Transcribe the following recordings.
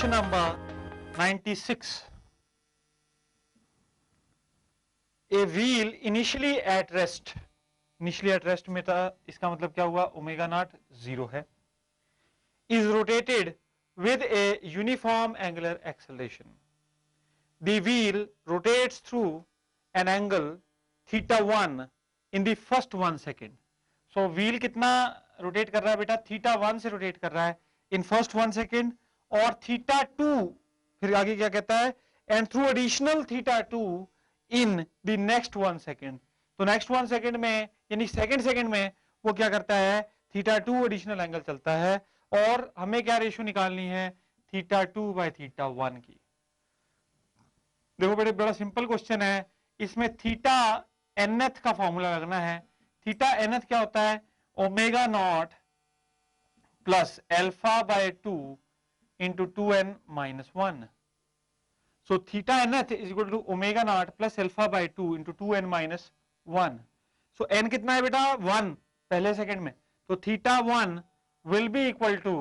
Question number 96. A wheel initially at rest में था, इसका मतलब क्या हुआ, ओमेगा नॉट 0 है, is rotated with a uniform angular acceleration. The wheel rotates through an angle theta 1 in the first 1 second. So wheel कितना rotate कर रहा है बेटा, थीटा 1 से रोटेट कर रहा है इन फर्स्ट 1 सेकेंड, और थीटा 2 फिर आगे क्या कहता है, and through additional theta 2 in the next 1 second. तो नेक्स्ट 1 सेकेंड में यानी सेकेंड में वो क्या करता है, थीटा 2 एडिशनल एंगल चलता है, और हमें क्या रेशियो निकालनी है, थीटा 2 बाय थीटा 1 की. देखो बेटे बड़ा सिंपल क्वेश्चन है, इसमें थीटा nth का फॉर्मूला लगना है. थीटा nth क्या होता है, omega naught plus alpha by 2 into 2n minus 1. So theta nth is equal to omega naught plus alpha by 2 into 2n minus 1. So n कितना है बेटा, 1 पहले सेकंड में, तो theta 1 will be equal to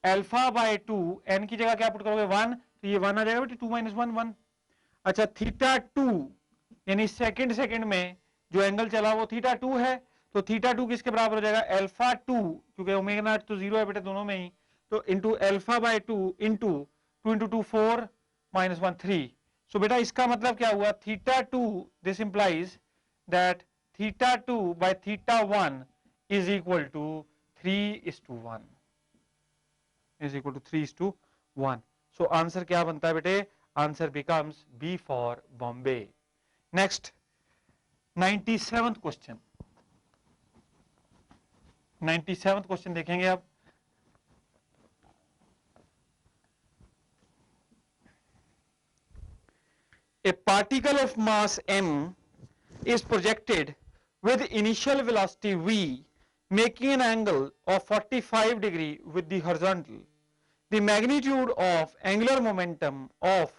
alpha by 2, n की जगह क्या put करोगे 1, तो ये 1 आ जाएगा बेटा, 2 माइनस 1 1. अच्छा थीटा 2 यानी सेकंड में जो एंगल चला वो थीटा 2 है, तो थीटा 2 किसके बराबर हो जाएगा, अल्फा 2, क्योंकि ओमेगा नॉट तो 0 है बेटा दोनों में ही, तो into alpha by 2 into 2 into 2 4 minus 1 3. So बेटा इसका मतलब क्या हुआ, theta 2, this implies that theta 2 by theta 1 is equal to 3:1, is equal to 3:1. So answer क्या बनता है बेटे, answer becomes B for Bombay. Next 97th question. 97th question देखेंगे अब. A particle of mass m is projected with initial velocity v making an angle of 45 degree with the horizontal. The magnitude of angular momentum of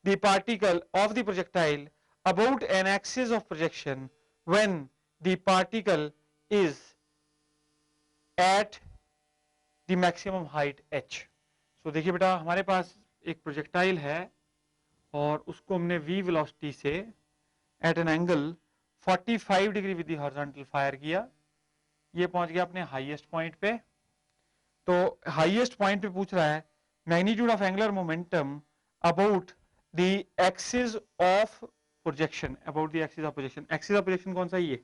the particle of the projectile about an axis of projection when the particle is at the maximum height h. So देखिए बेटा हमारे पास एक projectile है और उसको हमने v velocity से at an angle 45 degree with the horizontal fire किया. ये पहुंच गया अपने हाईएस्ट पॉइंट पे. तो हाईएस्ट पॉइंट पे पूछ रहा है magnitude of angular momentum about the axis of projection, about the axis of projection. Axis of projection कौन सा, ये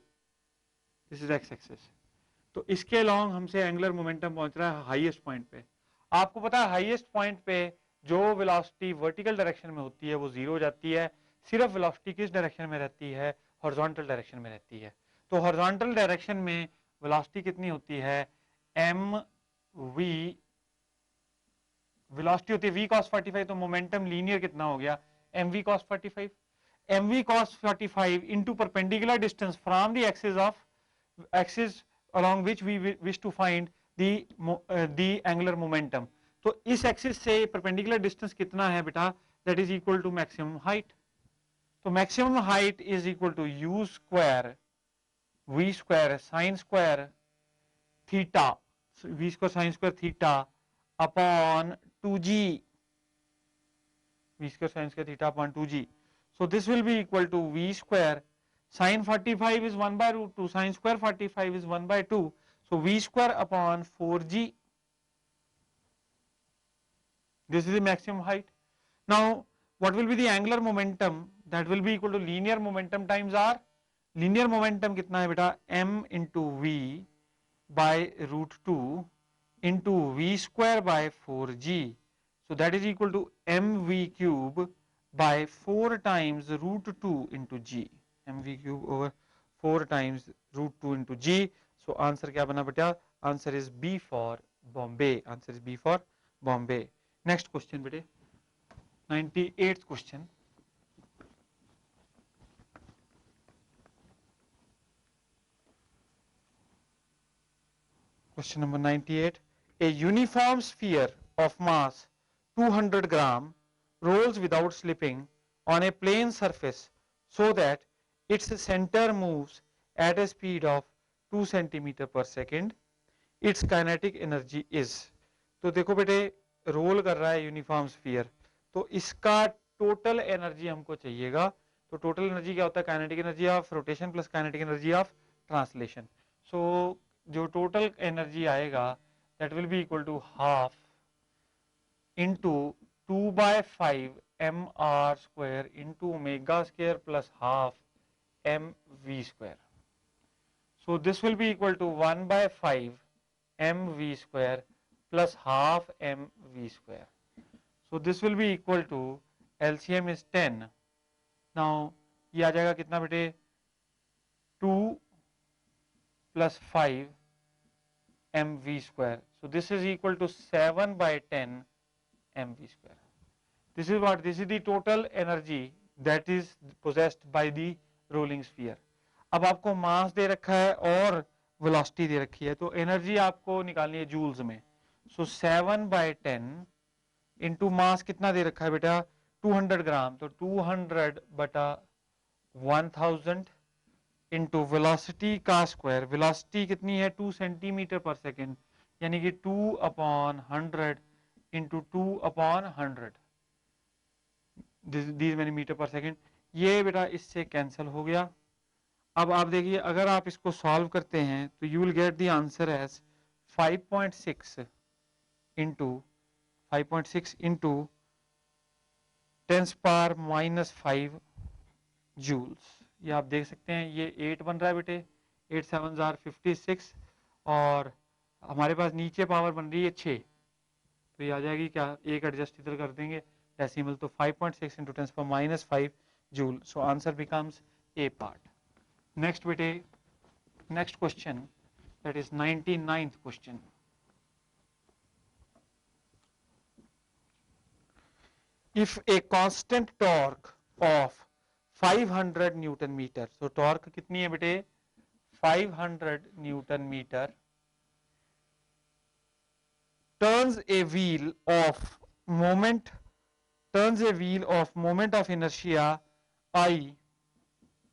दिस इज एक्स एक्सिस. तो इसके अलोंग हमसे एंगुलर मोमेंटम पहुंच रहा है हाईएस्ट पॉइंट पे. आपको पता है हाईएस्ट पॉइंट पे जो वेलोसिटी वर्टिकल डायरेक्शन में होती है वो 0 हो जाती है, सिर्फ वेलोसिटी किस डायरेक्शन में रहती है, हॉरिजॉन्टल डायरेक्शन में रहती है. तो हॉरिजॉन्टल डायरेक्शन में वेलोसिटी कितनी होती है, एम वी, वेलोसिटी होती है v cos 45, तो मोमेंटम लीनियर कितना हो गया, m v cos 45. M v cos 45 into perpendicular distance from the axis along which we wish to find the angular momentum. तो इस एक्सिस से परपेंडिकुलर डिस्टेंस कितना है बेटा, that is equal to maximum height. तो maximum height is equal to u square v square sine square theta, v square sine square theta upon 2g, v square sine square theta upon 2g. So this will be equal to v square sin 45 is 1 by root 2, sin square 45 is 1 by 2, so v square upon 4g. This is the maximum height. Now what will be the angular momentum, that will be equal to linear momentum times r. Linear momentum कितना है बेटा, m into v by root 2 into v square by 4g, so that is equal to mv cube by 4 times root 2 into g, mv cube over 4 times root 2 into g. So answer क्या बना बेटा, answer is B for Bombay, answer is B for Bombay. Next question बेटे 98th question. Question number 98. A uniform sphere of mass 200 gram rolls without slipping on a plane surface so that its center moves at a speed of 2 centimeter per second. Its kinetic energy is. तो देखो बेटे role कर रहा है uniform sphere, तो इसका total energy हमको चाहिएगा। तो टोटल एनर्जी क्या होता है, kinetic energy of rotation plus kinetic energy of translation. So जो टोटल एनर्जी आएगा that will be equal to half into 2/5 mr square into omega square plus half mv square. So this will be equal to 1/5 mv square plus half mv square. So this will be equal to LCM is 10. Now ये आ जाएगा कितना बेटे, 2 plus 5 mv square. So this is equal to 7/10 mv square. This is what, this is the total energy that is possessed by the rolling sphere. अब आपको मास दे रखा है और velocity दे रखी है, तो एनर्जी आपको निकालनी है जूल्स में। सो 7/10 इंटू मास कितना दे रखा है बेटा, 200 ग्राम, तो 200/1000 इंटू वेलोसिटी का स्क्वायर। वेलोसिटी कितनी है, 2 सेंटीमीटर पर सेकेंड, यानी कि 2/100 इंटू 2/100 दीज मैनी मीटर पर सेकेंड। ये बेटा इससे कैंसिल हो गया। अब आप देखिए अगर आप इसको सॉल्व करते हैं तो you will get the answer as 5.6 into 10⁻⁻5 joules. ये आप देख सकते हैं, ये 8 बन रहा है बेटे, 8 7 are 56 और हमारे पास नीचे पावर बन रही है 6, तो ये आ जाएगी क्या, एक एडजस्ट इधर कर देंगे डेसिमल, तो 5.6 into 10⁻⁵ joule. So answer becomes A part. Next bete, next question, that is 99th question. If a constant torque of 500 Newton meter, so torque कितनी है बेटे, 500 Newton meter, turns a wheel of moment of inertia I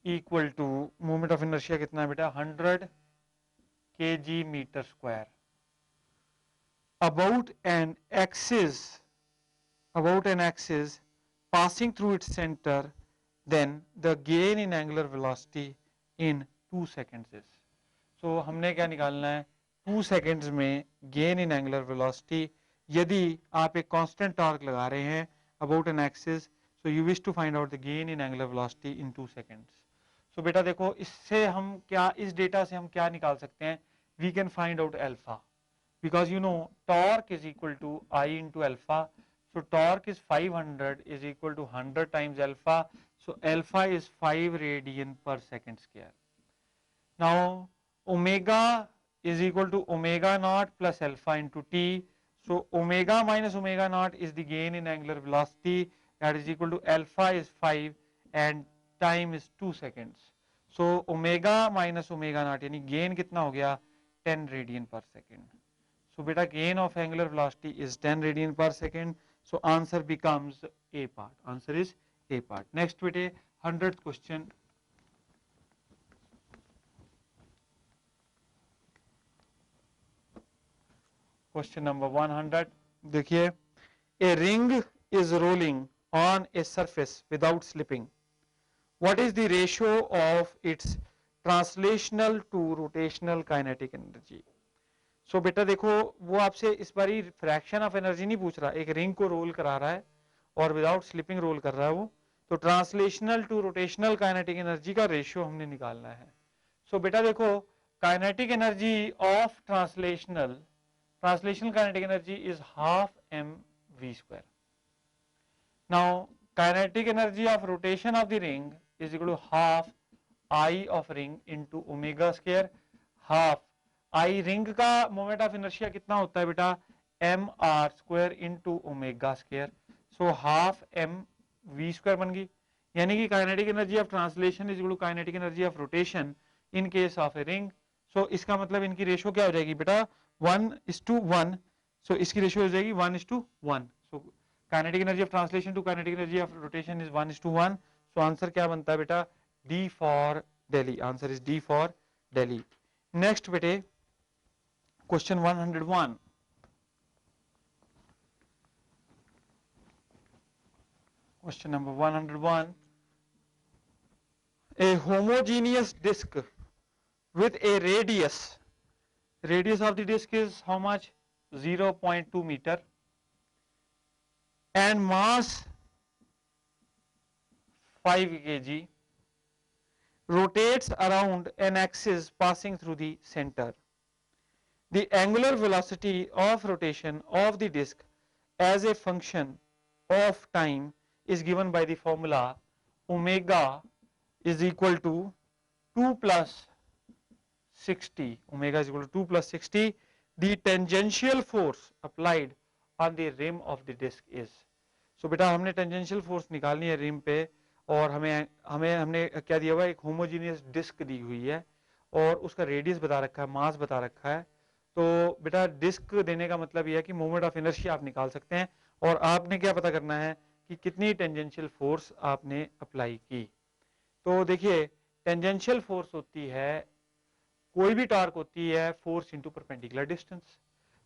equal to moment of inertia कितना है बेटा, 100 kg metre square about an axis passing through its center, then the gain in angular velocity in 2 seconds is. So हमने क्या निकालना है, 2 seconds में gain in angular velocity, यदि आप एक constant torque लगा रहे हैं about an axis, so you wish to find out the gain in angular velocity in 2 seconds. So बेटा देखो इससे हम क्या, इस डेटा से हम क्या निकाल सकते हैं, we can find out alpha because you know torque is equal to I into alpha. So torque is 500 is equal to 100 times alpha. So alpha is 5 radian per second square. Now omega is equal to omega naught plus alpha into t. So omega minus omega naught is the gain in angular velocity, that is equal to alpha is 5 and time is 2 seconds. So omega minus omega naught यानी gain कितना हो गया, 10 radian per second. So beta gain of angular velocity is 10 radian per second. So answer becomes A part. Answer is A part. Next beta 100th question. Question number 100. देखिए, a ring is rolling on a surface without slipping. What is the ratio of its translational to rotational kinetic energy? So बेटा देखो वो आपसे इस बारी fraction of energy नहीं पूछ रहा, एक रिंग को रोल करा रहा है और विदाउट स्लिपिंग रोल कर रहा है वो, तो translational to rotational kinetic energy का रेशियो हमने निकालना है। सो बेटा देखो kinetic energy of translational kinetic energy is half mv square. Now kinetic energy of rotation of the ring is equal to half I of ring into omega square, half I ring का moment of inertia कितना होता है बेटा, m r square into omega square. So half m v square बन गई, यानी कि kinetic energy of translation is equal to kinetic energy of rotation in case of a ring. So इसका मतलब इनकी रेशियो क्या हो जाएगी बेटा, 1:1. So इसकी रेशियो हो जाएगी 1:1. So kinetic energy of translation to kinetic energy of rotation is 1:1. So answer क्या बनता है बेटा, D for Delhi. Answer is D for Delhi. Next बेटे question 101. Question number 101. A homogeneous disk with a radius of the disk is how much? 0.2 meter and mass 5 kg, rotates around an axis passing through the center. The angular velocity of rotation of the disk as a function of time is given by the formula omega is equal to 2 plus 60. Omega is equal to 2 plus 60. The tangential force applied on the rim of the disk is. So बेटा हमने tangential force निकालनी है rim पे और हमने क्या दिया हुआ है, एक homogeneous disk दी हुई है और उसका रेडियस बता रखा है, मास बता रखा है. तो बेटा डिस्क देने का मतलब यह है कि मोमेंट ऑफ इनर्शिया आप निकाल सकते हैं और आपने क्या पता करना है कि कितनी टेंजेंशियल फोर्स आपने अप्लाई की. तो देखिए टेंजेंशियल फोर्स होती है, कोई भी टॉर्क होती है फोर्स इनटू परपेंडिकुलर डिस्टेंस.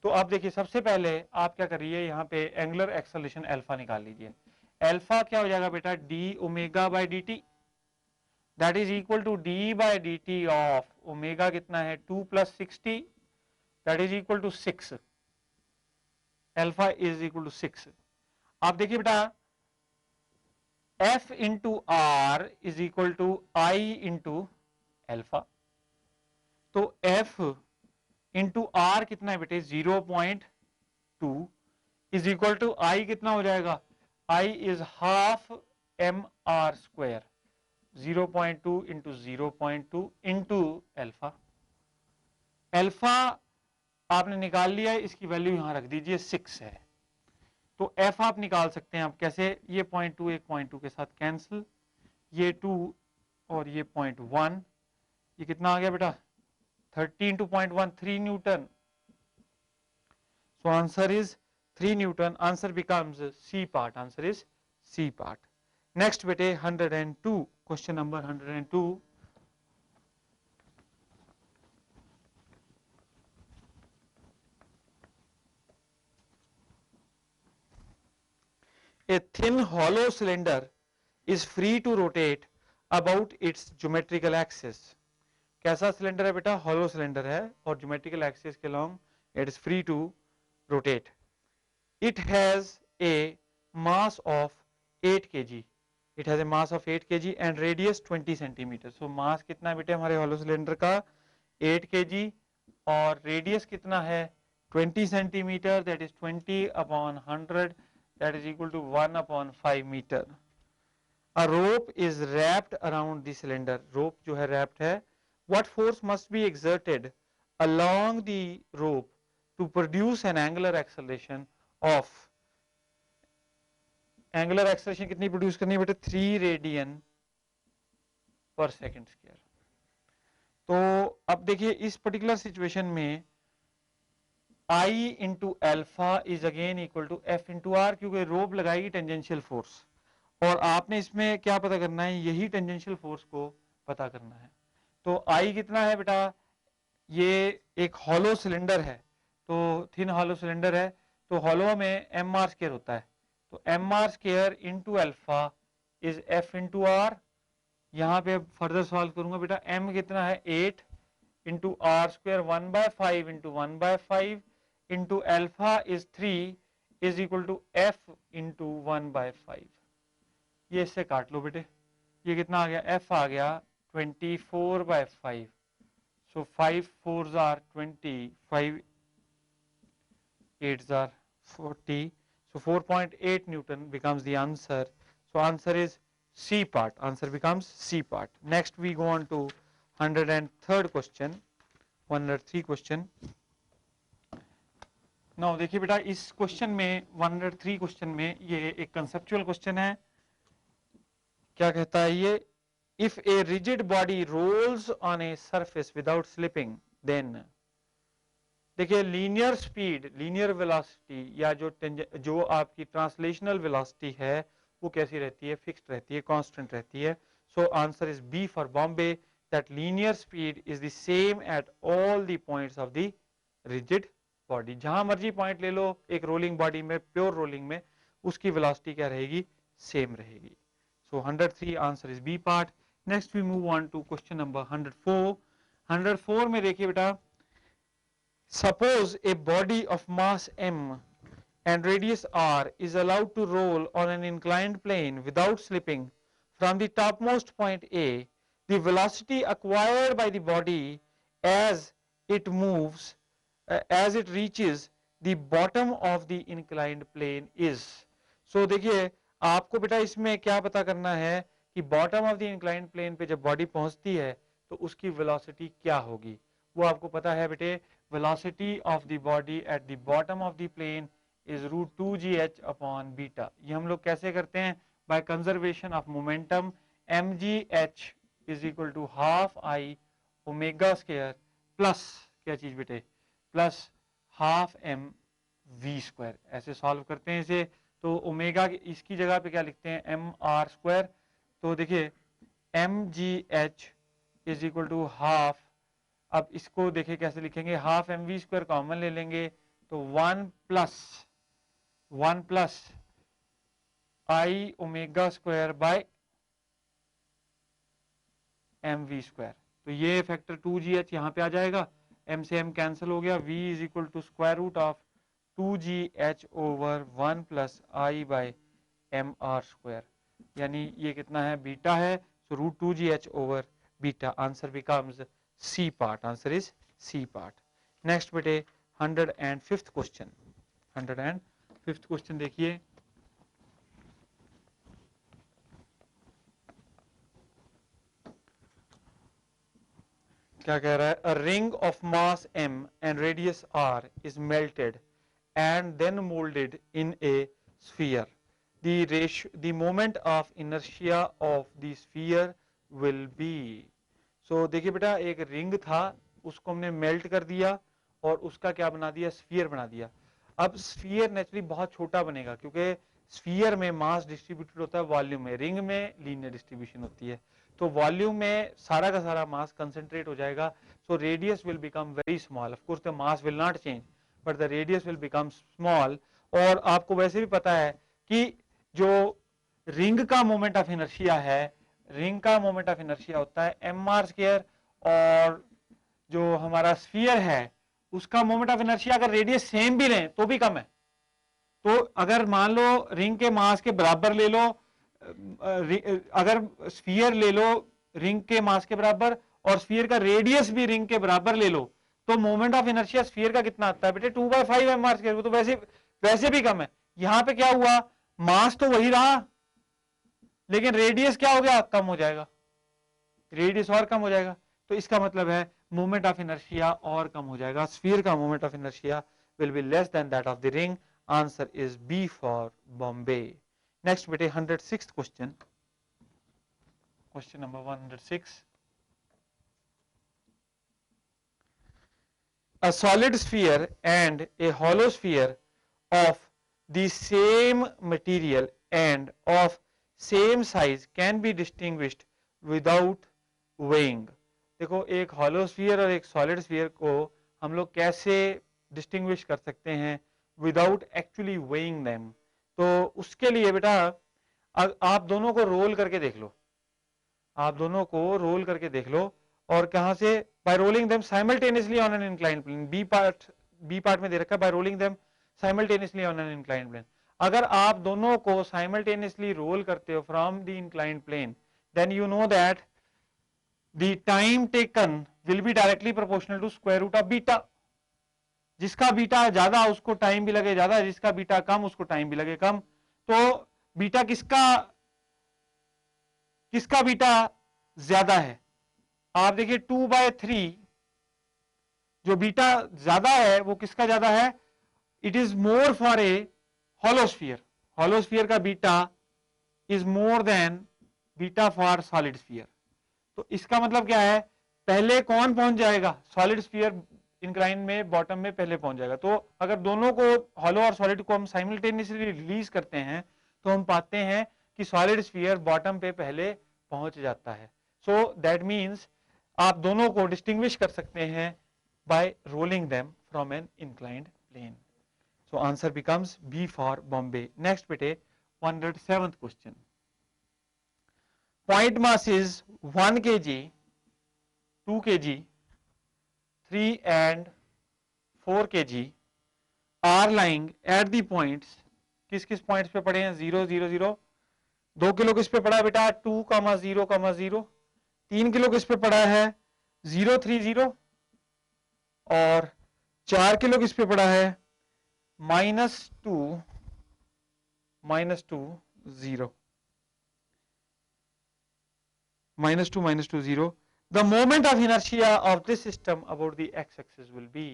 तो आप देखिए सबसे पहले आप क्या करिए, यहाँ पे एंगुलर एक्सेलरेशन अल्फा निकाल लीजिए. अल्फा क्या हो जाएगा बेटा, d omega by d t, that is equal to d by d t of omega कितना है 2 plus 60, that is equal to 6. Alpha is equal to 6. आप देखिए बेटा F into are is equal to I into alpha. तो F into r कितना है बेटे 0.2 is equal to आई कितना हो जाएगा, I is half M R square, 0.2 into 0.2 into alpha. Alpha आपने निकाल लिया है, इसकी वैल्यू यहां रख दीजिए 6 है. तो F आप निकाल सकते हैं आप कैसे, ये 0.2 एक 0.2 के साथ कैंसिल, ये 2 और ये 0.1, ये कितना आ गया बेटा 30 into 0.1 3 newton. So answer is 3 newton. Answer becomes C part, answer is C part. Next बेटे 102, question number 102. A thin hollow cylinder is free to rotate about its geometrical axis. कैसा सिलेंडर है बेटा, hollow cylinder है और geometrical axis के along it is free to rotate. It has a mass of 8 kg. It has a mass of 8 kg and radius 20 centimeter. So mass कितना है बेटे हमारे hollow cylinder का 8 kg और radius कितना है 20 centimeter, that is 20 upon 100, that is equal to 1 upon 5 meter. A rope is wrapped around the cylinder. Rope जो है wrapped है. What force must be exerted along the rope to produce an angular acceleration of, angular acceleration कितनी produce करनी है बेटे 3 radian per second square. तो अब देखिए इस particular situation में I into alpha is again equal to F into r, क्योंकि रोप लगाएगी टेंजेंशियल फोर्स और आपने इसमें क्या पता करना है, यही टेंजेंशियल फोर्स को पता करना है. तो I कितना है बेटा, ये एक हॉलो सिलेंडर है, तो थिन हॉलो सिलेंडर है, तो हॉलो में एम आर स्क्वायर होता है, तो m are square into alpha is F into r. यहाँ पे फर्दर सॉल्व करूंगा बेटा, m कितना है 8 into r square 1/5 into 1/5 into alpha is 3 is equal to F into 1/5. ये इससे काट लो बेटे, ये कितना आ गया, f आ गया 24/5. So 5 4s are 20, 5 8s are 40, so 4.8 Newton becomes the answer. So answer is C part, answer becomes C part. Next we go on to 103rd question, 103 question. Now देखिए बेटा इस क्वेश्चन में 103 क्वेश्चन में ये एक conceptual question है. क्या कहता है ये, if a rigid body rolls on a surface without slipping then, देखिए लीनियर स्पीड, लीनियर वेलोसिटी या जो आपकी ट्रांसलेशनल वेलोसिटी है वो कैसी रहती है, फिक्स्ड रहती है, कांस्टेंट रहती है. So answer is B for Bombay, that linear speed is the same at all the points of the rigid body. जहां मर्जी पॉइंट ले लो एक रोलिंग बॉडी में, प्योर रोलिंग में, उसकी वेलोसिटी क्या रहेगी, सेम रहेगी. So 103 answer is B part. Next we move on to question number 104. 104 में देखिए बेटा, suppose a body of mass m and radius r is allowed to roll on an inclined plane without slipping from the topmost point A. The velocity acquired by the body as it moves, as it reaches the bottom of the inclined plane is. So देखिए आपको बेटा इसमें क्या पता करना है कि bottom of the inclined plane पे जब बॉडी पहुंचती है तो उसकी वेलोसिटी क्या होगी. वो आपको पता है बेटे, velocity of the body at the bottom of the plane is root 2gh upon beta. ये हम लोग कैसे करते हैं? By conservation of momentum. mgh is equal to half I omega square plus क्या चीज बेटे, plus half m v square. ऐसे सॉल्व करते हैं इसे. तो ओमेगा इसकी जगह पे क्या लिखते हैं, एम आर स्क्वायर. तो देखिए m g h is equal to half, अब इसको देखिए कैसे लिखेंगे, half m v square common ले लेंगे तो one plus I omega square by m v square. तो ये फैक्टर 2gh यहाँ पे आ जाएगा, m से m कैंसिल हो गया, v is equal to square root of 2gh over 1 plus I by M R square. यानी ये कितना है, बीटा है. So root 2gh over beta. Answer becomes C part. Answer is C part. Next बेटे 105th question. 105th question देखिए, क्या कह रहा है. A ring of mass m and radius r is melted and then molded in a sphere. The moment of inertia of the sphere will be. So देखिए बेटा, एक ring था उसको हमने मेल्ट कर दिया और उसका क्या बना दिया, स्फीयर बना दिया. अब स्फीयर नेचुरली बहुत छोटा बनेगा क्योंकि स्फीयर में मास डिस्ट्रीब्यूटेड होता है वॉल्यूम में, रिंग में लीनियर डिस्ट्रीब्यूशन होती है. तो वॉल्यूम में सारा का सारा मास कंसंट्रेट हो जाएगा. So radius will become very small. Of course the mass will not change but the radius will become small. और आपको वैसे भी पता है कि जो रिंग का मोमेंट ऑफ इनर्शिया है, रिंग का मोमेंट ऑफ इनर्शिया होता है एम आर स्क्वायर, और जो हमारा स्फीयर है उसका मोमेंट ऑफ इनर्शिया अगर रेडियस सेम भी लें तो भी कम है. तो अगर मान लो रिंग के मास के बराबर ले लो, अगर स्फीयर ले लो रिंग के मास के बराबर और स्फीयर का रेडियस भी रिंग के बराबर ले लो, तो मोमेंट ऑफ इनर्शिया स्फीयर का कितना आता है बेटे, 2/5 एम आर स्क्वायर. वो तो वैसे भी कम है. यहां पे क्या हुआ, मास तो वही रहा लेकिन रेडियस क्या हो गया, कम हो जाएगा, रेडियस और कम हो जाएगा. तो इसका मतलब है मोमेंट ऑफ इनर्शिया और कम हो जाएगा. स्फीयर का moment of inertia will be less than that of the ring. Answer is B for Bombay. Next बेटे 106th question. Question number 106. A solid sphere and a hollow sphere of the same material and of same size can be distinguished without weighing. देखो एक hollow sphere और एक solid sphere को हम लोग कैसे distinguish कर सकते हैं without actually weighing them. तो उसके लिए बेटा आप दोनों को रोल करके देख लो, आप दोनों को रोल करके देख लो. और कहां से, by rolling them simultaneously on an inclined plane. B part में दे रखा है by rolling them simultaneously on an inclined plane. अगर आप दोनों को साइमल्टेनियसली रोल करते हो from the inclined plane, then you know that the time taken will be directly proportional to square root of beta. जिसका बीटा ज्यादा उसको time भी लगे ज्यादा, जिसका बीटा कम उसको टाइम भी लगे कम. तो बीटा किसका बीटा ज्यादा है, आप देखिए 2/3 जो बीटा ज्यादा है वो किसका ज्यादा है, it is more for a hollow sphere. Hollow sphere का beta is more than beta for solid sphere. तो इसका मतलब क्या है, पहले कौन पहुंच जाएगा, सॉलिड स्फीयर इंक्लाइन में बॉटम में पहले पहुंच जाएगा. तो अगर दोनों को हॉलो और सॉलिड को हम साइमल्टेनियसली रिलीज करते हैं तो हम पाते हैं कि सॉलिड स्फीयर बॉटम पे पहले पहुंच जाता है. सो दैट मीन्स आप दोनों को डिस्टिंग्विश कर सकते हैं by rolling them from an inclined plane. So answer becomes B for Bombay. Next बेटे 107th question. Point mass is 1 kg, 2 kg, 3 and 4 kg are lying at the points. किस किस पॉइंट्स पे पड़े हैं? 0 0 0. 2 किलो किस पे पड़ा है बेटा? 2,0,0. 3 किलो किस पे पड़ा है? 0 3 0. और 4 किलो किस पे पड़ा है? -2 0. -2 0. The moment of inertia of this system about the x-axis will be.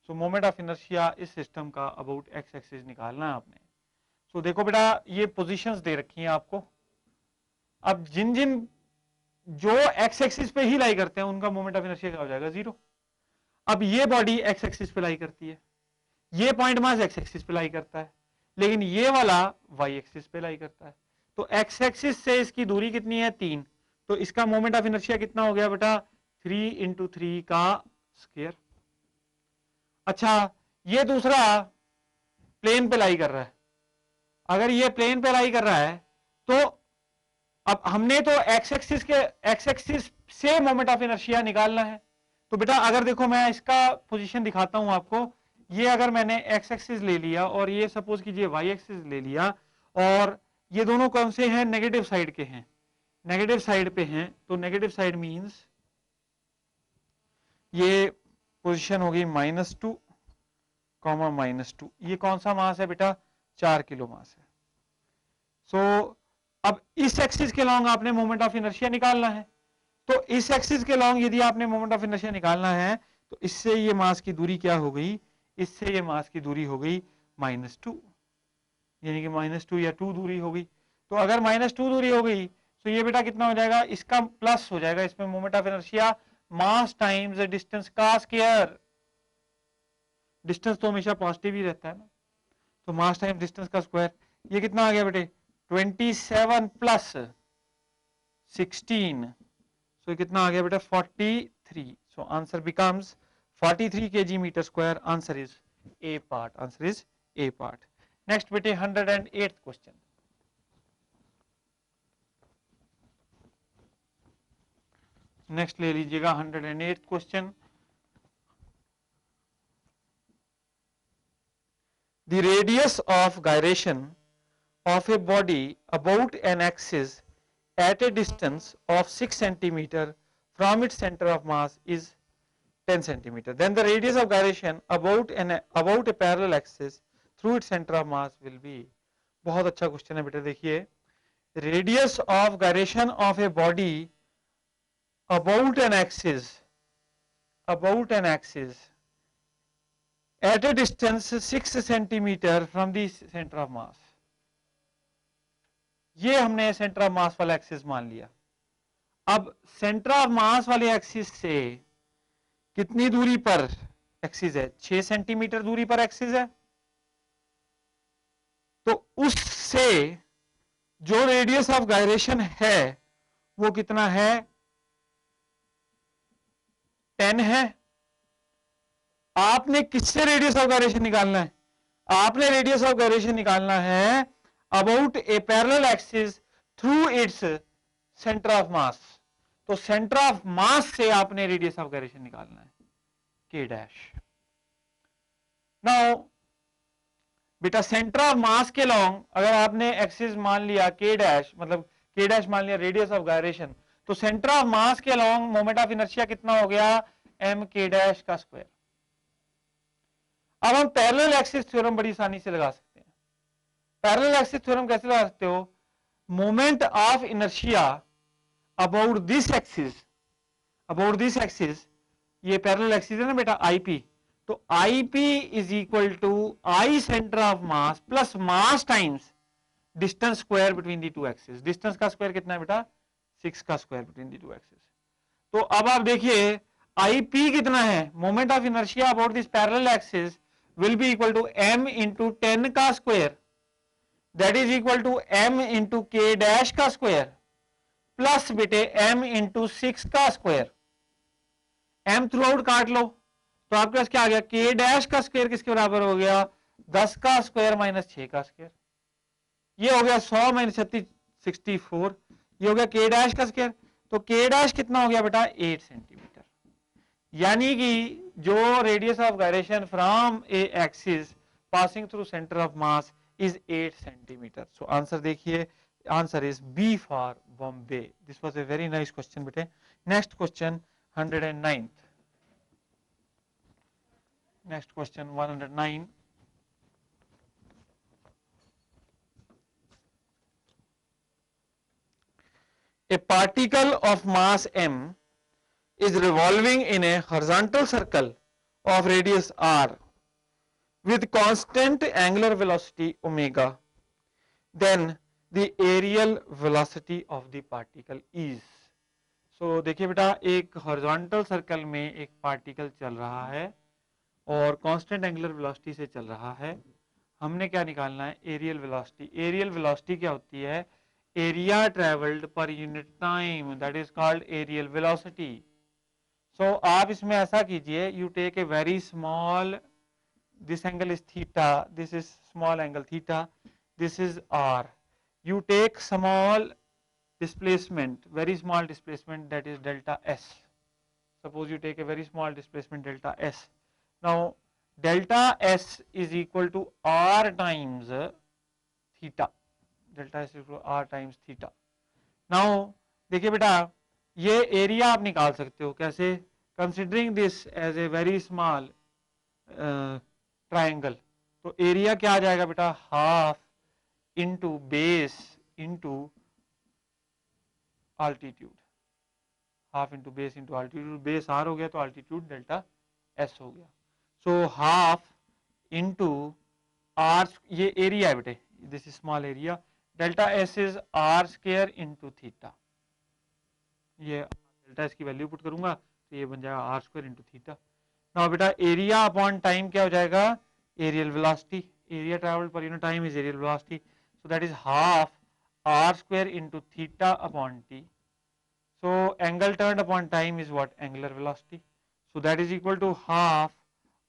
So moment of inertia इस सिस्टम का about x-axis निकालना है आपने. So देखो बेटा ये पोजीशंस दे रखी हैं आपको. अब जिन जिन जो x-axis पे ही लाई करते हैं उनका मोमेंट ऑफ इनर्शिया क्या हो जाएगा? 0. अब ये बॉडी x-axis पे लाई करती है, ये पॉइंट मास x-axis पे लाई करता है, लेकिन ये वाला y-axis पे लाई करता है. तो x-axis से इसकी दूरी कितनी है? 3. तो इसका मोमेंट ऑफ इनर्शिया कितना हो गया बेटा? 3 × 3 का स्क्वायर. अच्छा, ये दूसरा प्लेन पे लाई कर रहा है. अगर ये प्लेन पे लाई कर रहा है तो अब हमने तो एक्स एक्सिस से मोमेंट ऑफ इनर्शिया निकालना है. तो बेटा अगर देखो मैं इसका पोजीशन दिखाता हूं आपको. ये अगर मैंने एक्स एक्सिस ले लिया और ये सपोज कीजिए वाई एक्सिस ले लिया और ये दोनों कौन से हैं? नेगेटिव साइड के हैं. नेगेटिव साइड पे हैं तो नेगेटिव साइड मींस ये पोजीशन होगी -2, -2. ये कौन सा मास है बेटा? 4 किलो मास है. सो अब इस एक्सिस के लॉन्ग आपने मोमेंट ऑफ इनर्शिया निकालना है. तो इस एक्सिस के लॉन्ग यदि आपने मोमेंट ऑफ इनर्शिया निकालना है तो इससे ये मास की दूरी क्या हो गई? इससे ये मास की दूरी हो गई -2, यानी कि -2 या 2 दूरी हो गई. तो अगर -2 दूरी हो गई तो ये बेटा कितना हो जाएगा? इसका प्लस हो जाएगा इसमें moment of inertia mass times distance का स्क्वायर. डिस्टेंस तो हमेशा पॉजिटिव ही रहता है ना. तो मास टाइम डिस्टेंस का स्क्वायर. ये कितना आ गया बेटे? 27 + 16. सो ये कितना आ गया बेटा? 43. So answer becomes 43 kg metre square. Answer is A part. Answer is A part. Next बेटे 108th क्वेश्चन. नेक्स्ट ले लीजिएगा 108th question. The radius of gyration of a body about an axis at a distance of 6 cm from its center of mass is 10 cm. Then the radius of gyration about a parallel axis through its center of mass will be. बहुत अच्छा question है बेटा. देखिए, radius of gyration of a body about an axis at a distance 6 cm from the center of mass. ये हमने centre of मास वाला axis मान लिया. अब सेंटर ऑफ मास वाले एक्सिस से कितनी दूरी पर एक्सिस है? 6 सेंटीमीटर दूरी पर एक्सिस है. तो उससे जो रेडियस ऑफ गायरेशन है वो कितना है? 10 है. आपने किससे रेडियस ऑफ गायरेशन निकालना है? आपने रेडियस ऑफ गायरेशन निकालना है about A parallel axis through its centre of मास. तो सेंटर ऑफ मास से आपने रेडियस ऑफ गायरेशन निकालना है के डैश. नाउ बेटा सेंटर ऑफ मास के लॉन्ग अगर आपने एक्सिस मान लिया के डैश, मतलब के डैश मान लिया रेडियस ऑफ गायरेशन, तो सेंटर ऑफ मास के लॉन्ग मोमेंट ऑफ इनर्शिया कितना हो गया? एम के डैश का स्क्वायर. अब हम पैरेलल एक्सिस थ्योरम बड़ी आसानी से लगा सकते हैं. पैरेलल एक्सिस थ्योरम कैसे लगा सकते हो? Moment of inertia about this axis, ये पैरेलल एक्सिस है ना बेटा आईपी. तो IP is equal to I centre of mass plus mass times distance square between the two axis. Distance का स्क्वायर कितना है बेटा? 6 का square between the two axis. तो अब आप देखिए आईपी कितना है? Moment of inertia about this parallel axis will be equal to m into 10 का square, that is equal to m into k dash का स्क्वायर प्लस बेटे m into 6 का स्क्वायर. m थ्रू आउट काट लो तो आपके पास क्या आ गया? k डैश का स्क्वायर किसके बराबर हो गया? 10 का स्क्वायर माइनस 6 का स्क्वायर. ये हो गया 100 माइनस 64, ये हो गया k डैश का स्क्वायर, तो k डैश कितना हो गया बेटा 8 सेंटीमीटर, यानी कि जो radius of gyration from a axis passing through centre of mass is 8 centimetre. So answer देखिए, answer is B for Bombay. This was a very nice question बेटे। Next question 109, next question 109, a particle of mass m is revolving in a horizontal circle of radius r with constant angular velocity omega, then the aerial velocity of the particle is। so देखिए बेटा, एक horizontal circle में एक particle चल रहा है और constant angular velocity से चल रहा है। हमने क्या निकालना है, एरियल वेलोसिटी। एरियल वेलोसिटी क्या होती है, area travelled per unit time, that is called areal velocity. So आप इसमें ऐसा कीजिए, you take a very small, this angle is theta, this is small angle theta, this is r, you take small displacement, very small displacement, that is delta s. Suppose you take a very small displacement delta s. Now delta s is equal to r times theta, delta s is equal to r times theta. Now देखिए बेटा, ये area आप निकाल सकते हो कैसे, considering this as a very small triangle, तो area क्या आ जाएगा बेटा, half into base into altitude, half into base into altitude, base R हो गया तो आल्टीट्यूड डेल्टा एस हो गया। सो हाफ इंटू आर, ये एरिया है बेटे, this is small area, delta S is R square into theta, ये delta S की वैल्यू पुट करूंगा तो ये बन जाएगा R square into theta. Now बेटा एरिया अपॉन टाइम क्या हो जाएगा, areal velocity, area travelled per unit time is areal velocity, so that is half R square into theta upon T. So angle turned upon time is what, angular velocity, so that is equal to half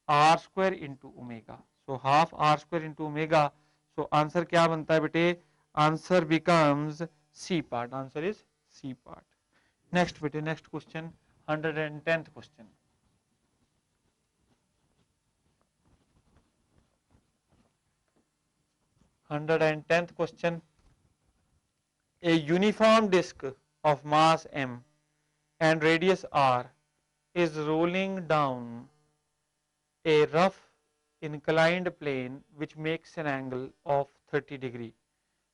R square into omega. So half R square into omega, so answer क्या बनता है बेटे, answer becomes C part, answer is C part. Next बेटे, next question 110th question, 110th question. A uniform disk of mass m and radius r is rolling down a rough inclined plane which makes an angle of 30 degree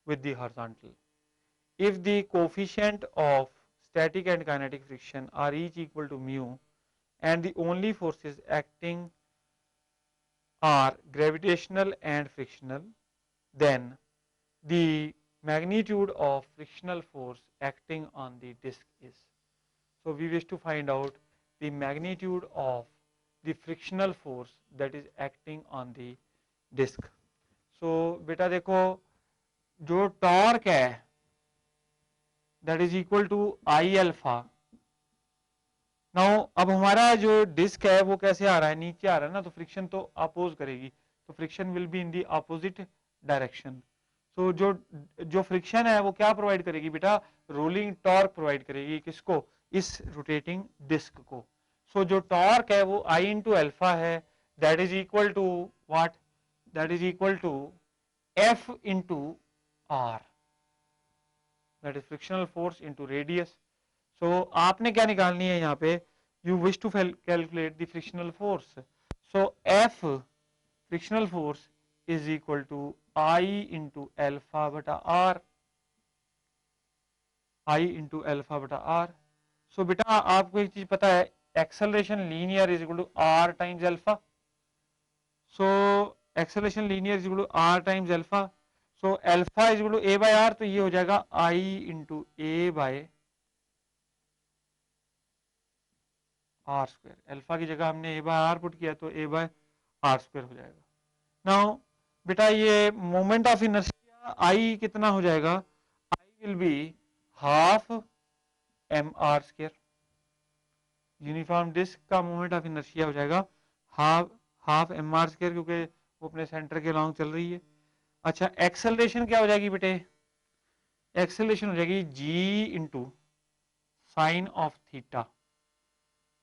with the horizontal. If the coefficient of static and kinetic friction are each equal to mu and the only forces acting are gravitational and frictional, then the magnitude of frictional force acting on the disk is. So we wish to find out the magnitude of the frictional force that is acting on the disk. So बेटा देखो, जो torque है that is equal to I alpha. Now अब हमारा जो disc है वो कैसे आ रहा है, नीचे आ रहा है ना, तो फ्रिक्शन तो अपोज करेगी, तो friction will be in the opposite direction. So जो फ्रिक्शन है वो क्या प्रोवाइड करेगी बेटा, रोलिंग टॉर्क प्रोवाइड करेगी, किसको, इस रोटेटिंग डिस्क को। सो जो टॉर्क है वो आई इंटू अल्फा है, that is equal to what, that is equal to F into R, that is frictional force into radius. So आपने क्या निकालनी है यहाँ पे, you wish to calculate the frictional force. So F frictional force is equal to I into alpha बटा R, I into alpha बटा R. So बेटा आपको एक चीज पता है, acceleration linear is equal to R times alpha. So acceleration linear is equal to R times alpha. So alpha is equal to A by R, तो ये हो जाएगा I into A by R square. Alpha की जगह हमने ए by are put किया तो ए by R square हो जाएगा। नाउ बेटा ये मोमेंट ऑफ इनर्शिया आई कितना हो जाएगा, I will be half M R square. Uniform disc का मोमेंट ऑफ इनर्शिया हो जाएगा हाफ एम आर स्क्वायर, क्योंकि वो अपने सेंटर के अलॉन्ग चल रही है। अच्छा एक्सेलरेशन क्या हो जाएगी बेटे, एक्सेलरेशन हो जाएगी g into sine of theta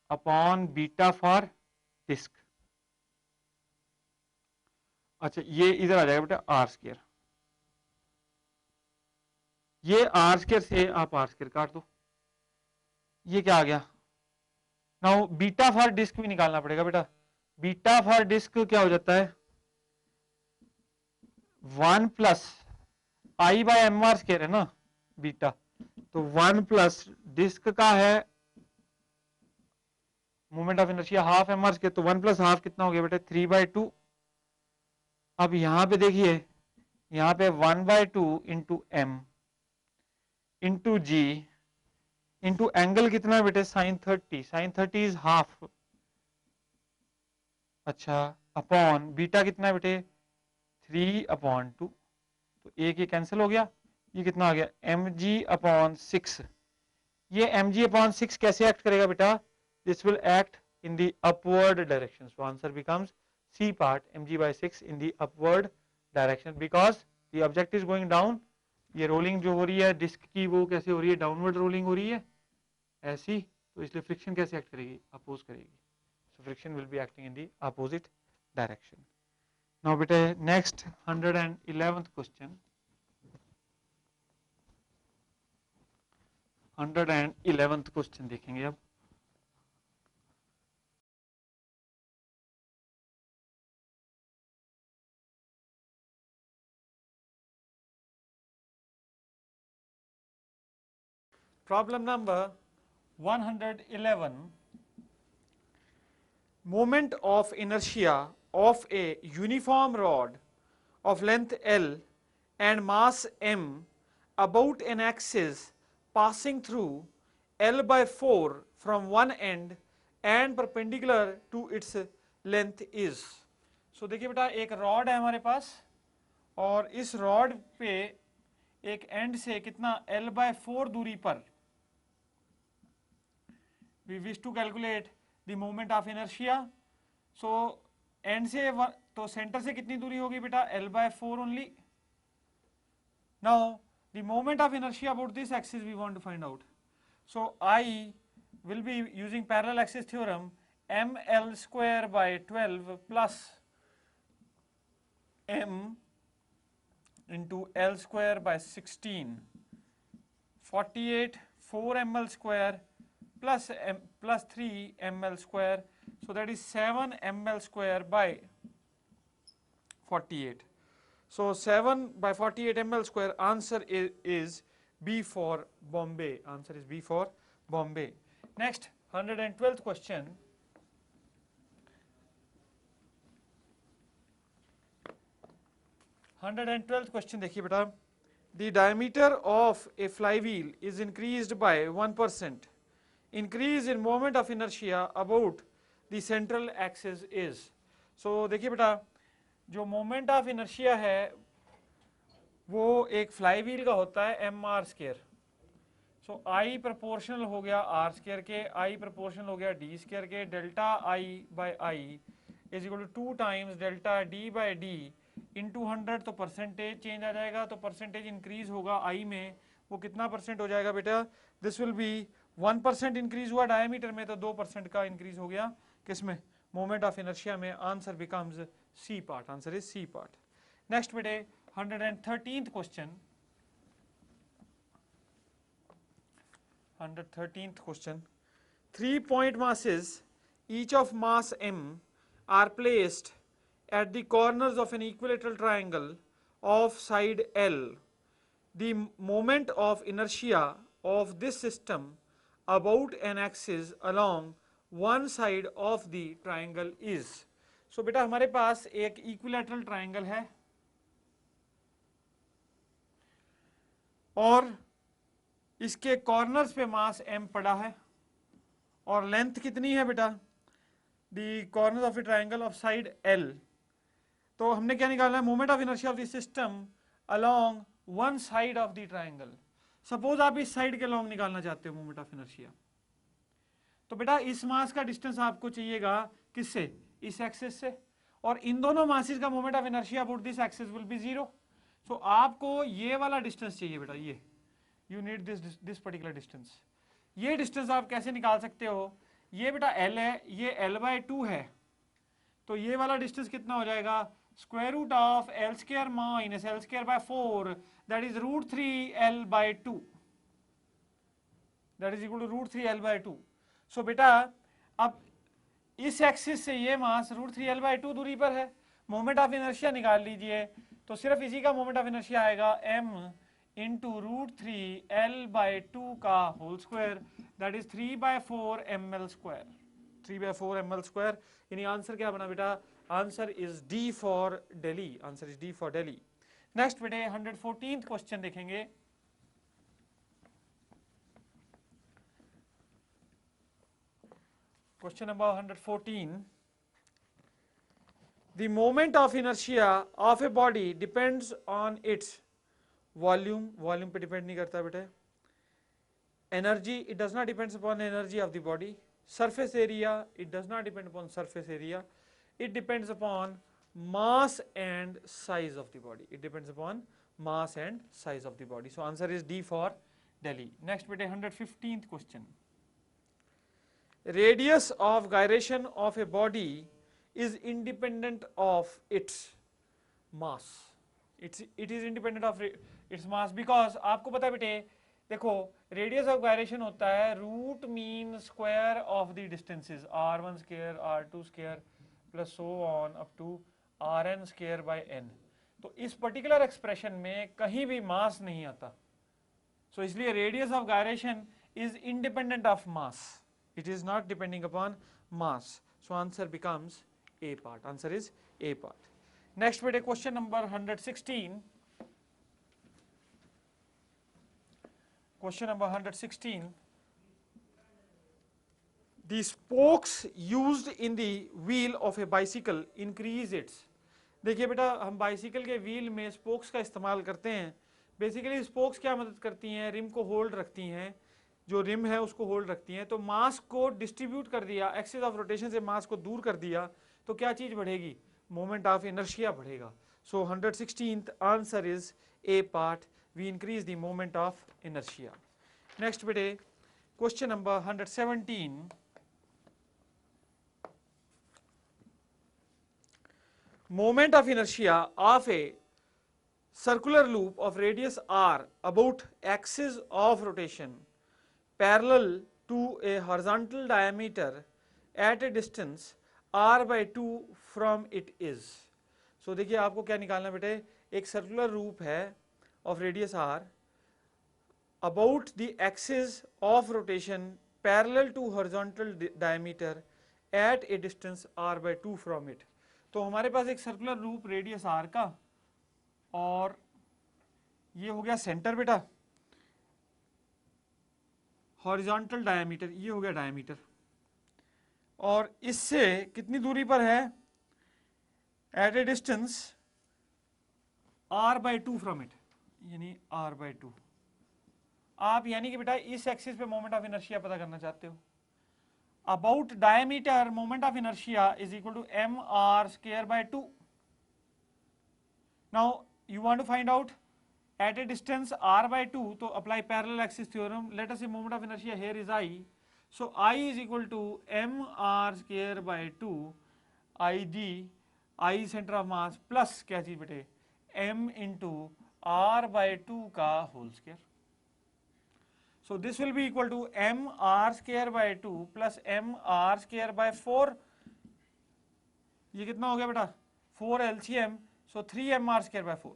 upon beta for disc. अच्छा ये इधर आ जाएगा बेटा आर स्क्र, ये आर स्क्र से आप आर स्क्र काट दो, ये क्या आ गया। नाउ बीटा फॉर डिस्क भी निकालना पड़ेगा बेटा, बीटा फॉर डिस्क क्या हो जाता है 1 plus I by M R square है ना बीटा, तो 1 प्लस डिस्क का है moment of inertia half M R square, तो 1 प्लस हाफ कितना हो गया बेटा 3/2। अब यहां पे देखिए, यहां पे 1/2 इंटू एम इंटू जी इंटू एंगल कितना बेटे sin 30, sin 30 इज हाफ। अच्छा अपॉन बीटा कितना बेटे 3/2, तो एक ये कैंसिल हो गया, ये कितना आ गया mg/6। ये mg/6 कैसे एक्ट करेगा बेटा, this will act in the upward direction, so answer becomes C part mg/6 in the upward direction because the object is going down. ये रोलिंग जो हो रही है डिस्क की वो कैसे हो रही है, डाउनवर्ड रोलिंग हो रही है ऐसी, तो इसलिए फ्रिक्शन कैसे एक्ट करेगी, अपोज करेगी, so friction will be acting in the opposite direction. Now beta next 111th question, 111th question देखेंगे अब। Problem number 111, moment of inertia of a uniform rod of length L and mass m about an axis passing through L/4 from one end and perpendicular to its length is। so देखिए बेटा एक rod है हमारे पास और इस rod पे एक and से कितना L/4 दूरी पर we wish to calculate the moment of inertia। so and से तो सेंटर से कितनी दूरी होगी बेटा L/4 only। now the moment of inertia about this axis we want to find out, so I will be using parallel axis theorem, ml square by 12 plus m into L square by 16, 48 4 ml square plus 3 ml square, so that is 7 ml square by 48, so 7 by 48 ml square, answer is B for Bombay, answer is B for Bombay। next 112th question, 112th question देखिए बेटा, the diameter of a flywheel is increased by 1%, increase in moment of inertia about the central axis is। so देखिए बेटा जो moment of inertia है वो एक fly wheel का होता है M R square, so I proportional हो गया आर स्क्र के, आई प्रोपोर्शनल हो गया डी स्क्र के, delta I by I is equal to 2 times delta D by D into 100, तो परसेंटेज चेंज आ जाएगा, तो परसेंटेज इंक्रीज होगा आई में, वो कितना परसेंट हो जाएगा बेटा, दिस विल बी 1% इंक्रीज हुआ डायमीटर में, तो 2% का इंक्रीज हो गया किसमें, मोमेंट ऑफ इनर्शिया में, answer becomes C part, answer is C part. Next बेटे 113th question, 113th question, 3 point masses each of mass m are placed at the corners of an equilateral triangle of side L, the moment of inertia of this system about an axis along one side of the triangle is। so बेटा हमारे पास एक equilateral triangle है और इसके corners पे मास m पड़ा है और लेंथ कितनी है बेटा, दी corner of A triangle of side L, तो हमने क्या निकालना है, moment of inertia of the system along one side of the triangle. Suppose आप इस साइड के लॉन्ग निकालना चाहते हो मोमेंट ऑफ इनर्शिया, तो बेटा इस मास का डिस्टेंस आपको चाहिएगा किससे, इस एक्सिस से, और इन दोनों मासेस का moment of inertia about this axis will B 0। सो आपको ये वाला डिस्टेंस चाहिए बेटा, ये you need this particular distance. ये डिस्टेंस आप कैसे निकाल सकते हो, ये बेटा l है, ये l/2 है, तो ये वाला डिस्टेंस कितना हो जाएगा, square root of l square minus l square by 4 that is √3l/2, that is equal to √3l/2। So बेटा अब इस एक्सिस से ये मास √3l/2 दूरी पर है, मोमेंट ऑफ इनर्शिया निकाल लीजिए, तो सिर्फ इसी का मोमेंट ऑफ इनर्शिया आएगा m इंटू √3l/2 का whole square, that is 3/4 ml square, 3/4 ml square. यानी आंसर क्या बना बेटा, answer is D for Delhi, answer is D for Delhi. Next बेटे 114th क्वेश्चन देखेंगे। Question number 114. The moment of inertia of a body depends on its volume, volume पे depend नहीं करता बेटे, energy, it does not depends upon energy of the body, surface area, it does not depend upon surface area, it depends upon mass and size of the body, it depends upon mass and size of the body. So answer is D for Delhi. Next बेटे 115th question. Radius of gyration of a body is independent of its mass. It is independent of its mass because आपको पता है बेटे, देखो radius of gyration होता है root mean square of the distances r1 square r2 square plus so on up to rn square by n। तो इस particular expression में कहीं भी मास नहीं आता, सो इसलिए radius of gyration is independent of mass, it is not depending upon mass, so answer becomes A part, answer is A part. Next beta question number 116. Question number 116. The spokes used in the wheel of a bicycle increase its, देखिए बेटा हम bicycle के wheel में spokes का इस्तेमाल करते हैं। Basically spokes क्या मदद करती हैं, रिम को होल्ड रखती हैं, जो रिम है उसको होल्ड रखती हैं। तो मास को डिस्ट्रीब्यूट कर दिया, एक्सिस ऑफ रोटेशन से मास को दूर कर दिया, तो क्या चीज बढ़ेगी, मोमेंट ऑफ इनर्शिया बढ़ेगा। So 116th answer is A part, we increase the moment of inertia. Next बेटे question number 117। Moment of inertia of a circular loop of radius r about axis of rotation parallel to a horizontal diameter at a distance r/2 from it is. So देखिए आपको क्या निकालना बेटे, एक circular रूप है of radius r about the axis of rotation parallel to horizontal diameter at a distance r/2 from it. तो हमारे पास एक सर्कुलर रूप रेडियस r का, और ये हो गया सेंटर बेटा, हॉरिजॉन्टल डायमीटर, ये हो गया डायमीटर, और इससे कितनी दूरी पर है, at a distance r/2 from it, यानी r/2। आप यानी कि बेटा इस एक्सिस पे मोमेंट ऑफ इनर्शिया पता करना चाहते हो, about diameter moment of inertia is equal to mr²/2। Now you want to find out at a distance r/2, तो apply parallel axis theorem. Let us say moment of inertia here is I, so I is equal to mr²/2 ig, I center of mass, plus क्या चीज बेटे m into r/2 का whole square. So this will be equal to mr²/2 plus mr²/4, ये कितना हो गया बेटा 4 LCM, so 3mr²/4,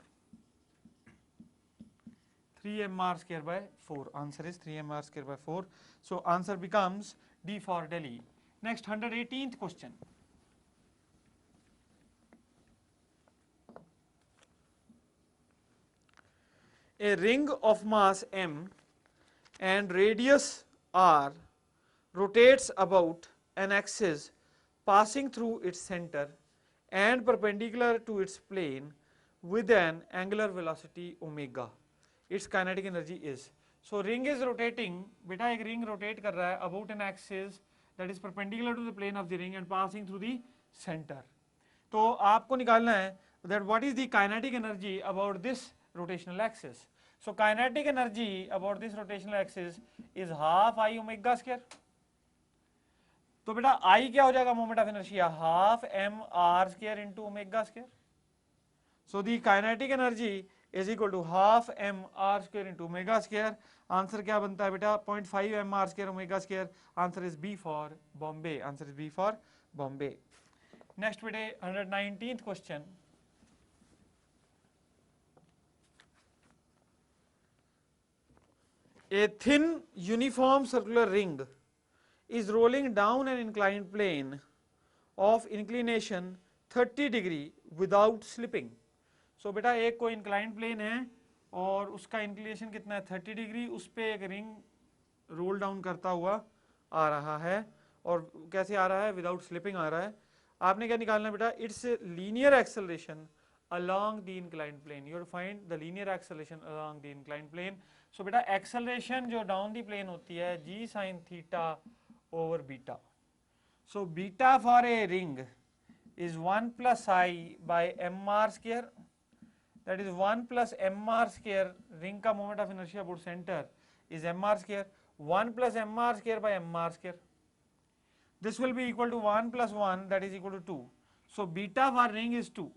3mr²/4, answer is 3mr²/4. So answer becomes D for Delhi. Next 118th question. A ring of mass m and radius r rotates about an axis passing through its center and perpendicular to its plane with an angular velocity omega. Its kinetic energy is, so ring is rotating, बेटा एक ring rotate कर रहा है about an axis that is perpendicular to the plane of the ring and passing through the center. तो आपको निकालना है that what is the kinetic energy about this rotational axis. So kinetic energy about this rotational axis is half I omega square. तो बेटा I क्या हो जाएगा moment of inertia, half M R square into omega square. So the kinetic energy is equal to half m r square into omega square. Answer क्या बनता है बेटा 0.5 m r square omega square. Answer is B for Bombay. Answer is B for Bombay. Next बेटे 119th question. A thin uniform circular ring is rolling down an inclined plane of inclination 30 degree without slipping. सो बेटा एक कोई inclined plane है और उसका inclination कितना है 30 degree, उस पे एक रिंग रोल डाउन करता हुआ आ रहा है. और कैसे आ रहा है, विदाउट स्लिपिंग आ रहा है. आपने क्या निकालना है बेटा, it's linear acceleration along the inclined plane. You will find the linear acceleration along the inclined plane. So बेटा एक्सेलरेशन जो डाउन द प्लेन होती है g sin theta over beta. So beta for a ring is 1 plus I by mr square. That is 1 plus mr square. Ring का moment of inertia about center is mr square. 1 plus mr square by mr square. This will be equal to 1 plus 1, that is equal to 2. So beta for ring is 2.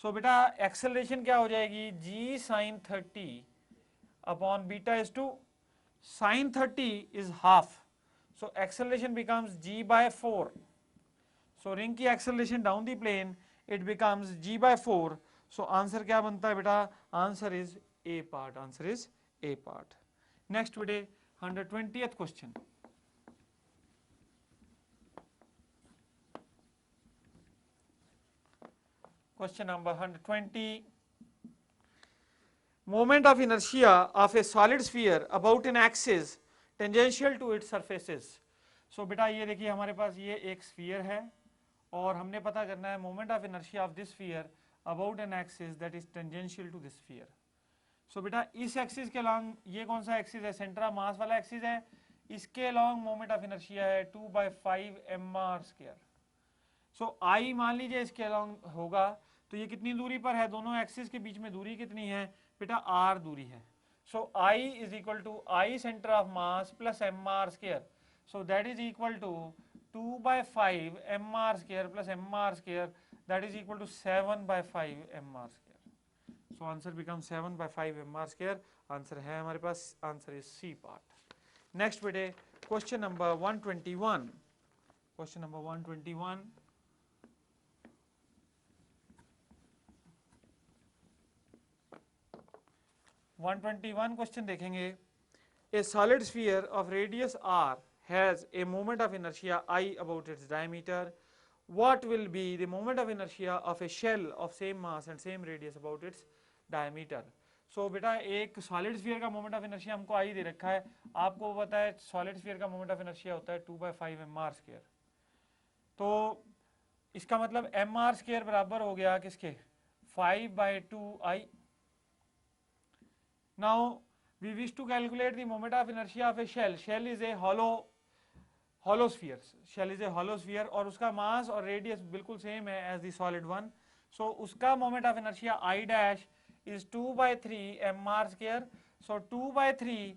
So beta acceleration क्या हो जाएगी, g sin 30 upon beta is 2. Sin 30 is half. So acceleration becomes g by 4. So ring की acceleration down the plane, it becomes g by 4. So answer क्या बनता है बेटा, answer is A part. Answer is A part. Next बेटे 120th question. Question number 120. Moment of inertia of a solid sphere about an axis tangential to its surfaces. So बेटा ये देखिए हमारे पास ये एक स्फीयर है और हमने पता करना है moment of inertia of this sphere about an axis that is tangential to this sphere. So बेटा इस एक्सिस के along, ये कौन सा एक्सिस है, सेंटर ऑफ मास वाला एक्सिस है, इसके along मोमेंट ऑफ इनर्शिया है 2/5 mr स्क्वायर. सो I मान लीजिए इसके along होगा तो ये कितनी दूरी पर है, दोनों एक्सिस के बीच में दूरी कितनी है बेटा, r दूरी है. So I is equal to I centre of mass plus mr square. So that is equal to 2/5 mr square plus mr square, that is equal to 7/5 mr square. So answer becomes 7/5 mr square. Answer है हमारे पास, answer is C part. Next बेटे question number 121. Question number 121. Question देखेंगे. A solid sphere of radius r has a moment of inertia I about its diameter. What will be the moment of inertia of a shell of same mass and same radius about its diameter? So बेटा एक solid sphere का moment of inertia हमको आई दे रखा है. आपको पता है solid sphere का मोमेंट ऑफ इनर्शिया होता है 2/5 mr स्क्वायर. तो इसका मतलब mr स्क्वायर बराबर हो गया किसके, 5/2I. Now we wish to calculate the moment of inertia of a shell. Shell is a hollow sphere. Shell is a hollow sphere और उसका मास और रेडियस बिल्कुल सेम है एज द सॉलिड वन. सो उसका moment of inertia I dash is 2/3 mr square. So 2/3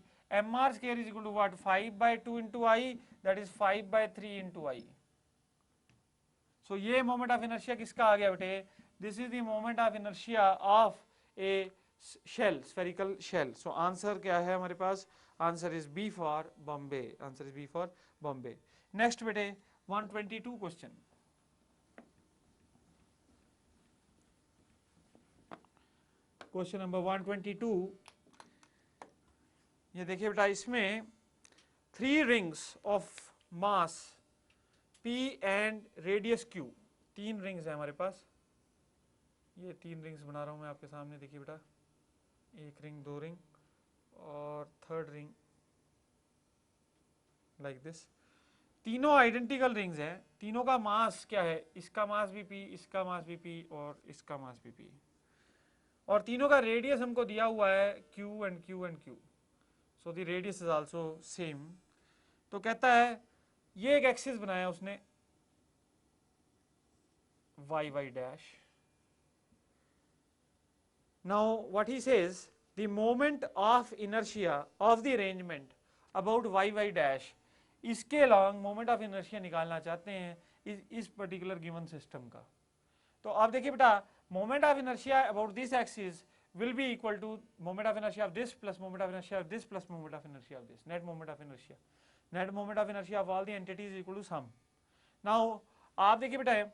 mr square is equal to what, 5/2 into I, that is 5/3 into I. So ये moment of inertia किसका आ गया बेटे, this is the moment of inertia of a shell, spherical shell. So answer क्या है हमारे पास, answer is B for Bombay. Answer is B for Bombay. Next बेटे 122 क्वेश्चन. Question number 122. ये देखिए बेटा, इसमें 3 rings of mass P and radius Q, 3 rings है हमारे पास. ये 3 रिंग्स बना रहा हूं मैं आपके सामने. देखिए बेटा, एक रिंग, 2 रिंग और थर्ड रिंग लाइक दिस. तीनों आइडेंटिकल रिंग्स हैं. तीनों का मास क्या है, इसका मास भी P, इसका मास भी P और इसका मास भी P. और तीनों का रेडियस हमको दिया हुआ है Q and Q and Q. So the radius is also same. तो कहता है ये एक एक्सिस बनाया उसने y y dash, Now what he says, the moment of inertia of the arrangement about y dash, इसके along moment of inertia निकालना चाहते हैं इस particular given system का. तो आप देखिए बेटा, moment of inertia about this axis will be equal to moment of inertia of this plus moment of inertia of this plus moment of inertia of this, net moment of inertia. Net moment of inertia of all the entities is equal to sum. Now आप देखिए बेटा,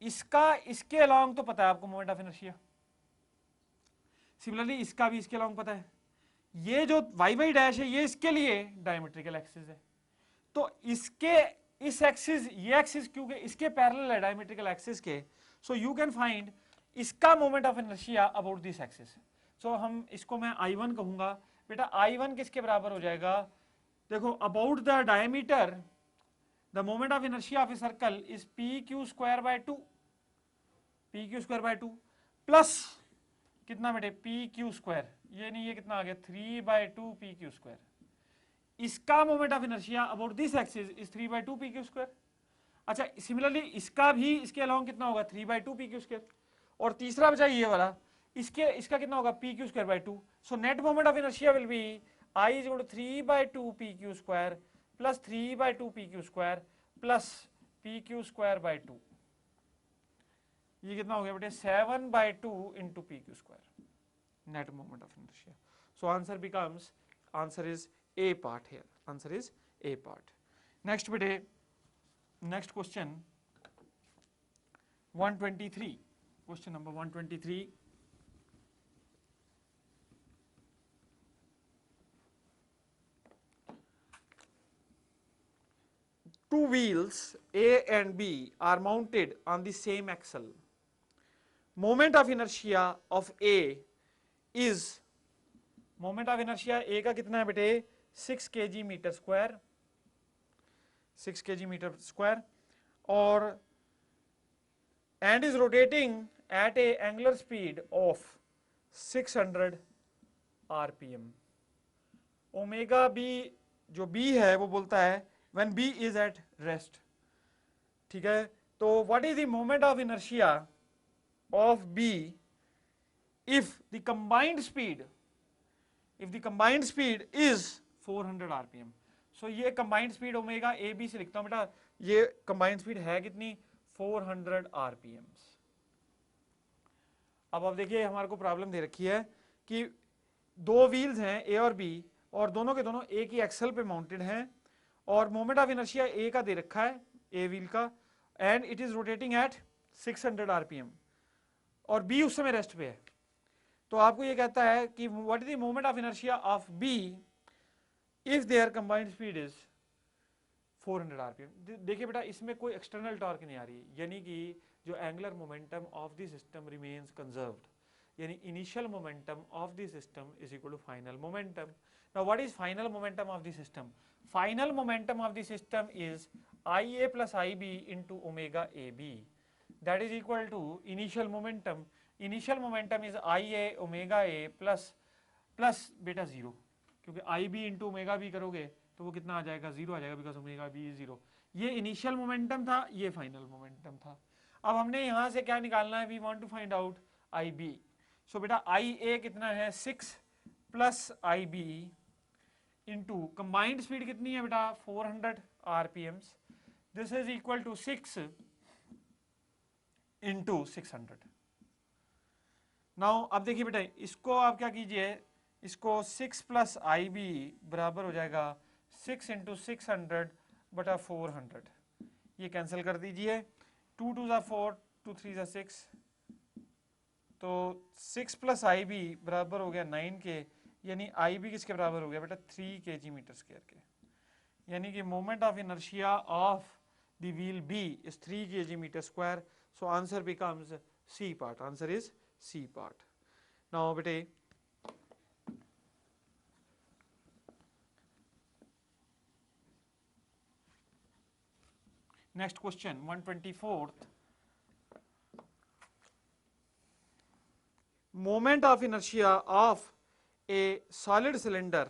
इसका इसके along तो पता है आपको moment of inertia. Similarly इसका भी इसके अलॉन्ग पता है. ये जो y डैश है ये इसके लिए डायमेट्रिकल एक्सिस है. तो इसके इस एक्सिस, ये एक्सिस क्योंकि इसके पैरेलल है डायमेट्रिकल एक्सिस के, सो यू कैन फाइंड इसका moment of inertia about this axis. So हम इसको मैं I1 कहूंगा. बेटा I1 किसके बराबर हो जाएगा? देखो, about the diameter the moment of inertia of a circle is pq² by 2 plus कितना बेटे pq², ये नहीं, ये कितना आ गया 3/2 pq². इसका moment of inertia about this axis is 3/2 pq². अच्छा, सिमिलरली इसका भी इसके अलाउंग कितना होगा 3/2 pq². और तीसरा बचा ये वाला, इसका कितना होगा pq²/2. So net moment of inertia will B I is equal to 3/2 pq² plus 3/2 pq² plus pq²/2. ये कितना हो गया बेटे 7/2 into pq², net moment of inertia. So answer becomes, answer is A part here. Answer is A part. Next bete, next question 123. Question number 123. Two wheels A and B are mounted on the same axle. Moment of inertia of A is, moment of inertia A का कितना है बेटे 6 kg metre square, 6 kg metre square, और and is rotating at a angular speed of 600 rpm. Omega B जो B है वो बोलता है when B is at rest. ठीक है, तो what is the moment of inertia of B if the combined speed is 400 rpm. So ये combined speed omega A B से लिखता हूं बेटा, ये combined speed है कितनी 400 rpm. अब आप देखिए हमारे को प्रॉब्लम दे रखी है कि दो व्हील्स हैं ए और बी, और दोनों के दोनों एक ही एक्सल पे माउंटेड हैं, और मोमेंट ऑफ इनर्शिया ए का दे रखा है, ए व्हील का, and it is rotating at 600 rpm, और बी उस समय रेस्ट पे है. तो आपको ये कहता है कि what is the moment of inertia of B if their combined speed is 400 rpm. देखिए बेटा, इसमें कोई एक्सटर्नल टॉर्क नहीं आ रही, यानी कि जो angular momentum of the system remains conserved, यानी initial momentum of the system is equal to final momentum. Now what is final momentum of the system? Final momentum of the system is IA plus IB into omega AB. That is equal to initial momentum. Initial momentum is IA omega A plus beta 0, क्योंकि IB into omega B करोगे तो वो कितना आ जाएगा 0 आ जाएगा, because omega B is 0. ये initial momentum था, ये फाइनल मोमेंटम था. अब हमने यहां से क्या निकालना है? We want to find out IB. So बेटा IA कितना है 6 plus IB into combined speed कितनी है बेटा 400 rpm. This is equal to 6 into 600. Now अब देखिए बेटा, इसको आप क्या कीजिए, इसको 6 प्लस IB बराबर हो जाएगा 6 इंटू 600 बटा 400. ये कैंसिल कर दीजिए, 2 2 4, 2 3 6, तो 6 प्लस IB बराबर हो गया 9 के, यानी IB किसके बराबर हो गया बेटा 3 kg मीटर स्क्वायर के, यानी कि moment of inertia of the wheel B is 3 kg metre square. So answer becomes C part. Answer is C part. Now बेटे next question 124th. Moment of inertia of a solid cylinder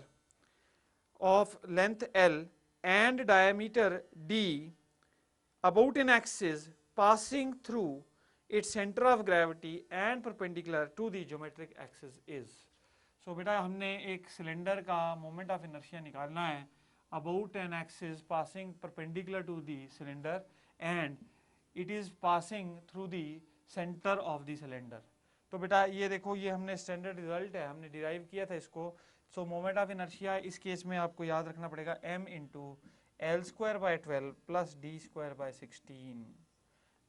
of length L and diameter D about an axis passing through its center of gravity and perpendicular to the geometric axis is. So बेटा हमने एक cylinder का moment of inertia निकालना है about an axis passing perpendicular to the cylinder and it is passing through the center of the cylinder. तो बेटा ये देखो, ये हमने स्टैंडर्ड रिजल्ट है, हमने डिराइव किया था इसको. सो मोमेंट ऑफ इनर्शिया इस केस में आपको याद रखना पड़ेगा m into L square by 12 plus D square by 16.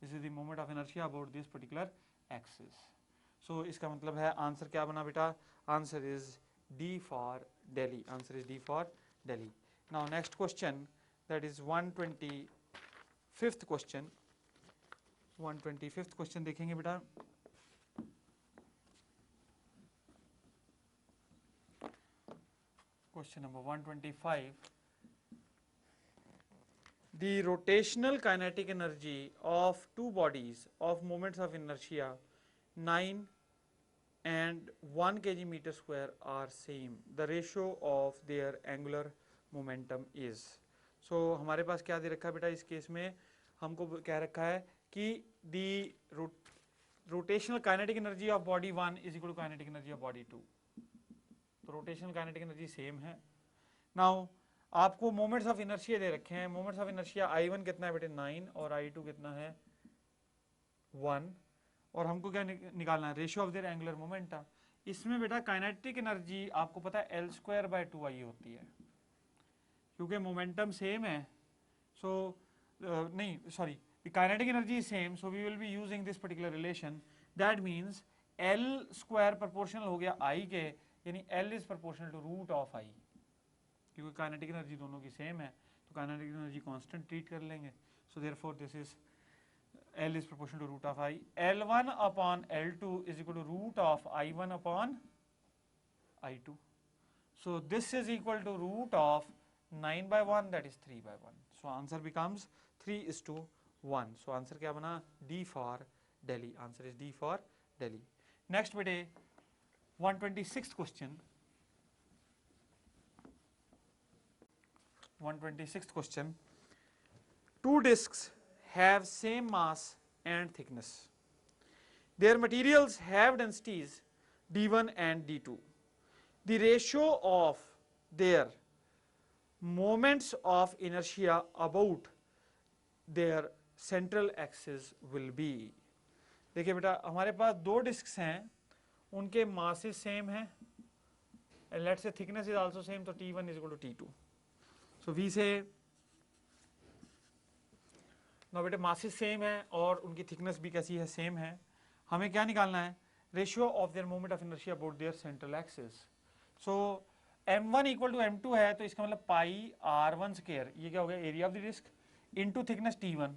This is the moment of inertia about this particular axis. So इसका मतलब है आंसर क्या बना बेटा? Answer is D for Delhi. Answer is D for Delhi. Now next question, that is 125th question. 125th question देखेंगे बेटा. Question number 125. The rotational kinetic energy of two bodies of moments of inertia 9 and 1 kg meter square are same. The ratio of their angular momentum is. So हमारे पास क्या दे रखा है बेटा? इस case में हमको कह रखा है कि the rotational kinetic energy of body 1 is equal to kinetic energy of body 2. तो रोटेशनल काइनेटिक एनर्जी सेम है. नाउ आपको मोमेंट्स ऑफ इनर्शिया दे रखे हैं. मोमेंट्स ऑफ इनर्शिया I1 कितना है बेटे? 9 और I2 कितना है? 1. और हमको क्या निकालना है? Ratio of there angular momentum. इसमें बेटा काइनेटिक एनर्जी आपको पता है L स्क्वायर बाय 2I होती है, क्योंकि मोमेंटम सेम है. सो नहीं sorry, kinetic energy is same, so we will be using this particular relation. That means L square proportional हो गया I के, यानी L is proportional to root of I, क्योंकि काइनेटिक एनर्जी दोनों की same है तो काइनेटिक एनर्जी कांस्टेंट ट्रीट कर लेंगे. So therefore this is L is proportional to root of I. L1 upon L2 is equal to root of I1 upon I2. So this is equal to root of 9 by 1, that is 3 by 1. So answer becomes 3:1. So answer क्या बना? D for Delhi. Answer is D for Delhi. Next बेटे 126th question. 126th question. Two discs have same mass and thickness. Their materials have densities D1 and D2. The ratio of their moments of inertia about their central axis will be. देखिए बेटा हमारे पास दो discus हैं, उनके masses same हैं, and let's say thickness is also same, तो T1 is equal to T2. So we say now बेटे masses same है और उनकी थिकनेस भी कैसी है? सेम है. हमें क्या निकालना है? Ratio of their moment of inertia about their central axis. So m1 equal to m2 है, तो इसका मतलब पाई r1 स्क्वायर, ये क्या हो गया? Area of the disc into thickness T1,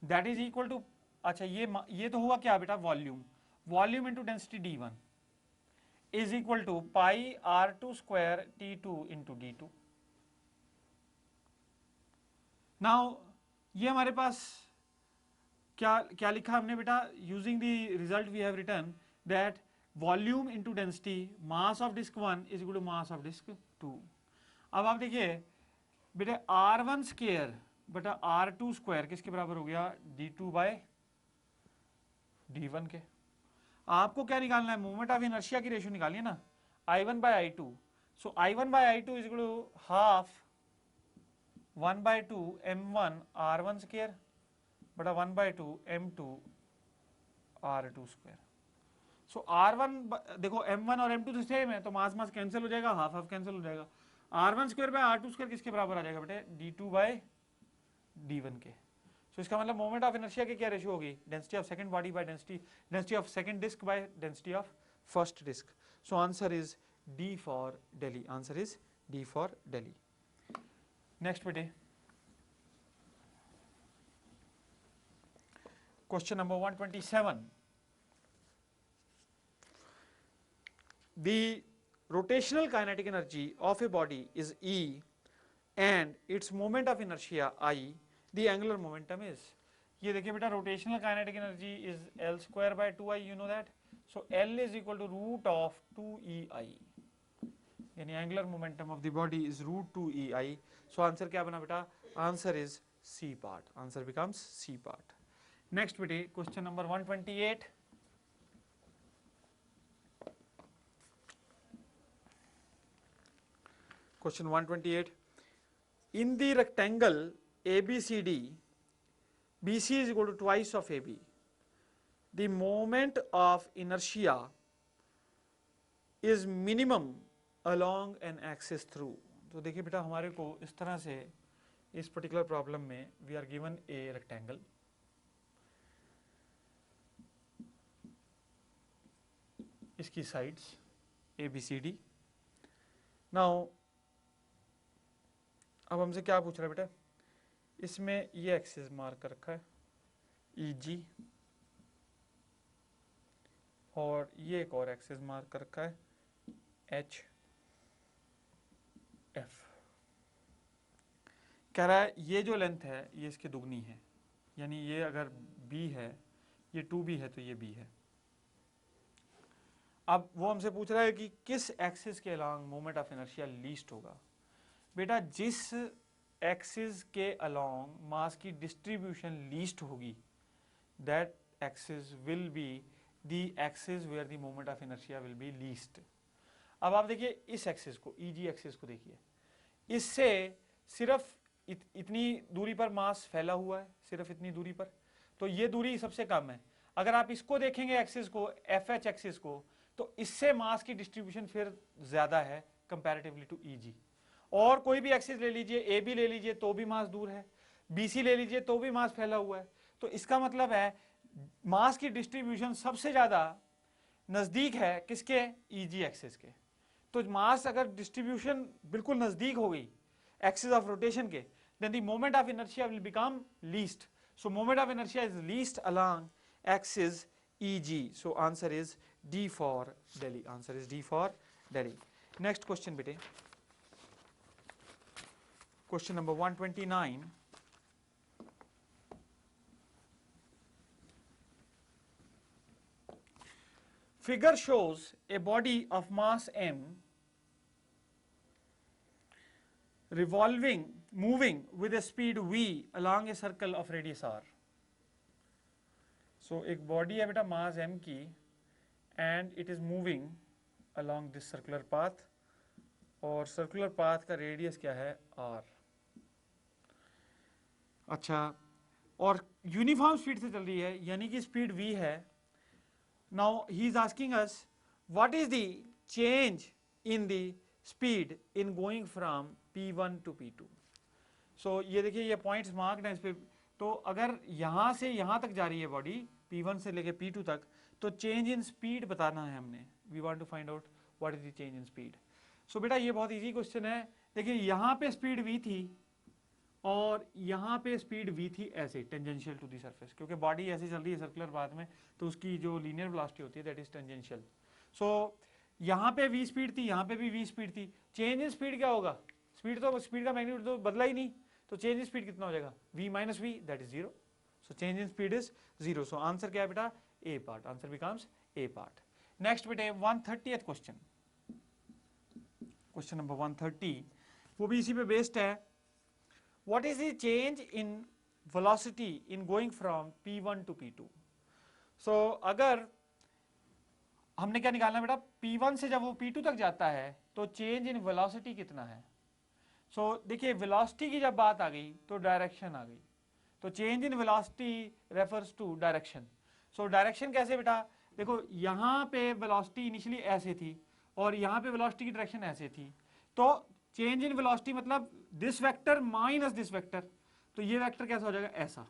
that is equal to, अच्छा ये तो हुआ क्या बेटा? Volume. Volume into density D1 is equal to pi r2 square T2 into D2. Now ये हमारे पास क्या क्या लिखा हमने बेटा? Using the result we have written that volume into density mass of disc 1 is equal to mass of disc 2. अब आप देखिए बेटे r1 स्क्वायर बटा r2 स्क्वायर किसके बराबर हो गया? D2 बाय D1 के. आपको क्या निकालना है? मोमेंट ऑफ इनर्शिया की रेशियो निकालिए है ना, I1 by I2. So I1 by I2 is equal to half 1 by 2 m1 r1 square बटा 1 by 2 m2 r2 square. So r1 देखो m1 और m2 तो सेम है, तो मास मास कैंसिल हो जाएगा, हाफ हाफ कैंसिल हो जाएगा. r1 square by r2 square किसके बराबर आ जाएगा बेटे? D2 बाय D1 के. सो इसका मतलब मोमेंट ऑफ इनर्शिया की क्या रेशियो होगी? Density of second body by density of second disc by density of first disc. So answer is D for Delhi. Answer is D for Delhi. Next बेटे question number 127. The rotational kinetic energy of a body is E and its moment of inertia I. The angular momentum is. ये देखिए बेटा rotational kinetic energy is L square by 2I, you know that. So L is equal to root of 2EI. यानी angular momentum of the body is root 2EI. So answer क्या बना बेटा? Answer is C part. Answer becomes C part. Next बेटे question number 128. Question 128. In the rectangle ABCD, BC is equal to twice of AB. The moment of inertia is minimum along an axis through. तो देखिए बेटा हमारे को इस तरह से इस पर्टिकुलर प्रॉब्लम में we are given a rectangle, इसकी sides A B C D. Now अब हमसे क्या पूछ रहा है बेटा, इसमें ये एक्सिस मार्क कर रखा है ई जी, और ये एक और एक्सिस मार्क कर रखा है एच एफ. कह रहा है ये जो लेंथ है ये इसकी दुगनी है, यानी ये अगर बी है, ये 2b है तो ये b है. अब वो हमसे पूछ रहा है कि किस एक्सिस के along moment of inertia least होगा. बेटा जिस एक्सिस के अलोंग मास की डिस्ट्रीब्यूशन लीस्ट होगी, that axis will be the axis where the moment of inertia will be least. अब आप देखिए इस एक्सिस को, ईजी एक्सिस को देखिए, इससे सिर्फ इतनी दूरी पर मास फैला हुआ है, सिर्फ इतनी दूरी पर, तो ये दूरी सबसे कम है. अगर आप इसको देखेंगे एक्सिस को, एफ एच एक्सिस को, तो इससे मास की डिस्ट्रीब्यूशन फिर ज्यादा है कंपैरेटिवली टू ईजी. और कोई भी एक्सिस ले लीजिए, ए बी ले लीजिए तो भी मास दूर है, बी सी ले लीजिए तो भी मास फैला हुआ है. तो इसका मतलब है मास की डिस्ट्रीब्यूशन सबसे ज्यादा नजदीक है किसके, ईजी एक्सिस के. तो मास अगर डिस्ट्रीब्यूशन बिल्कुल नजदीक हो गई एक्सिस ऑफ रोटेशन के, then the moment of inertia will become least. So moment of inertia is least along axis EG. So answer is D for Delhi. Answer is D for Delhi. Next question bete. Question number 129. Figure shows a body of mass m revolving, moving with a speed v along a circle of radius r. So एक body है बेटा मास m की, and it is moving along this circular path, और circular path का radius क्या है r. अच्छा, और यूनिफॉर्म स्पीड से चल रही है, यानी कि स्पीड v है. Now he is asking us what is the change in the speed in going from P1 to P2. So ये देखिए ये पॉइंट्स मार्क्ड हैं इस पे. तो अगर यहाँ से यहाँ तक जा रही है बॉडी P1 से लेके P2 तक, तो चेंज इन स्पीड बताना है हमने. We want to find out what is the change in speed. So बेटा ये बहुत इजी क्वेश्चन है. देखिए यहाँ पे स्पीड v थी और यहाँ पे स्पीड v थी ऐसे टेंजेंशियल टू द सरफेस, क्योंकि बॉडी ऐसे चल रही है सर्कुलर पाथ में, तो उसकी जो लीनियर वेलोसिटी होती है दैट इज टेंजेंशियल. सो यहाँ पे v स्पीड थी, यहाँ पे भी v स्पीड थी. चेंज इन स्पीड क्या होगा, स्पीड का मैग्नीट्यूड तो बदला ही नहीं, तो चेंज इन स्पीड कितना हो जाएगा, v minus V, that is 0. So change in speed is 0. So answer क्या है बेटा, A part. Answer becomes A part. Next बेटे 130th क्वेश्चन, क्वेश्चन नंबर 130, वो भी इसी पे बेस्ड है. What is the change in velocity in going from P1 to P2. So अगर हमने क्या निकालना है बेटा, P1 से जब वो P2 तक जाता है तो चेंज इन वेलोसिटी कितना है. सो देखिए वेलोसिटी की जब बात आ गई तो डायरेक्शन आ गई, तो change in velocity refers to direction. So direction कैसे बेटा, देखो यहाँ पे वेलोसिटी इनिशियली ऐसे थी और यहाँ पे वेलोसिटी की डायरेक्शन ऐसे थी, तो चेंज इन वेलोसिटी मतलब this vector minus this vector, तो ये वेक्टर कैसा हो जाएगा, ऐसा.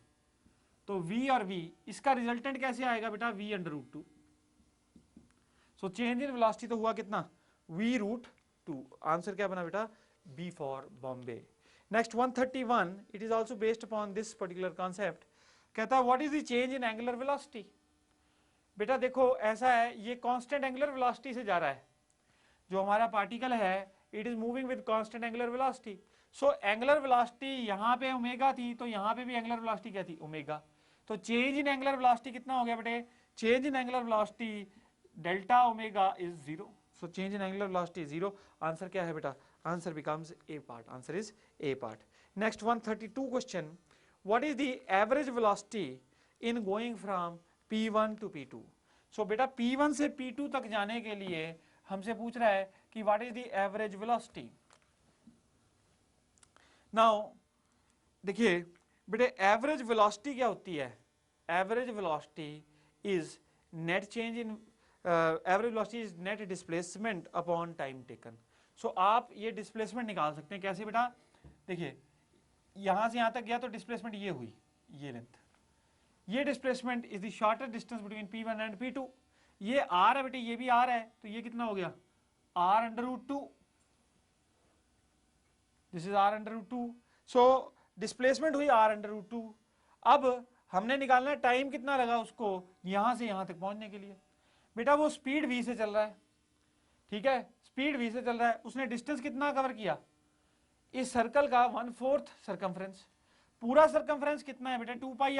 तो v और v, इसका रिजल्टेंट कैसे आएगा बेटा, v under root 2. So change in velocity तो हुआ कितना, v रूट 2. आंसर क्या बना बेटा, B for Bombay. Next 131, it is also based upon this particular concept. कहता है what is the change in angular velocity. बेटा देखो ऐसा है, ये constant angular velocity से जा रहा है, जो हमारा पार्टिकल है it is moving with constant angular velocity. So angular velocity यहाँ पे ओमेगा थी, तो यहाँ पे भी angular velocity क्या थी, ओमेगा. तो change in angular velocity कितना हो गया बेटे, change in angular velocity delta omega is 0. So change in angular velocity is 0. Answer क्या है बेटा, answer becomes A part. Answer is A part. Next 132 question. What is the average velocity in going from P1 to P2। So बेटा P1 से P2 तक जाने के लिए हमसे पूछ रहा है कि what is the average velocity. Now देखिए बेटे एवरेज वेलोसिटी क्या होती है, average velocity is net change in average velocity is net displacement upon time taken. So आप ये डिस्प्लेसमेंट निकाल सकते हैं कैसे बेटा, देखिए यहां से यहां तक गया तो डिस्प्लेसमेंट ये हुई, ये लेंथ, ये displacement is the shortest distance between P1 and P2। ये r है बेटे, ये भी r है, तो ये कितना हो गया r under root two, this is r under root two. So displacement हुई r अंडर रूट टू। अब हमने निकालना है टाइम कितना लगा उसको यहां से यहां तक पहुंचने के लिए। बेटा वो स्पीड v से चल रहा है, ठीक है, स्पीड v से चल रहा है, उसने डिस्टेंस कितना कवर किया, इस सर्कल का 1/4 सर्कमफ्रेंस। पूरा सर्कमफ्रेंस कितना है बेटा 2 पाई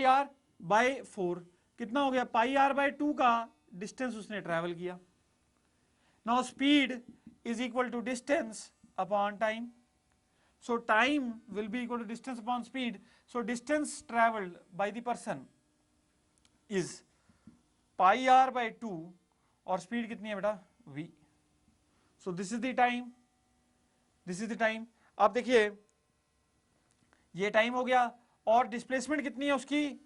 r बाय 4, कितना हो गया पाई r बाय 2 का डिस्टेंस उसने ट्रेवल किया। Now speed is equal to distance upon time, so time will be equal to distance upon speed, so distance traveled by the person is pi r by 2 और speed कितनी है बेटा v, so this is the time, this is the time। अब देखिए ये time हो गया और डिस्प्लेसमेंट कितनी है उसकी,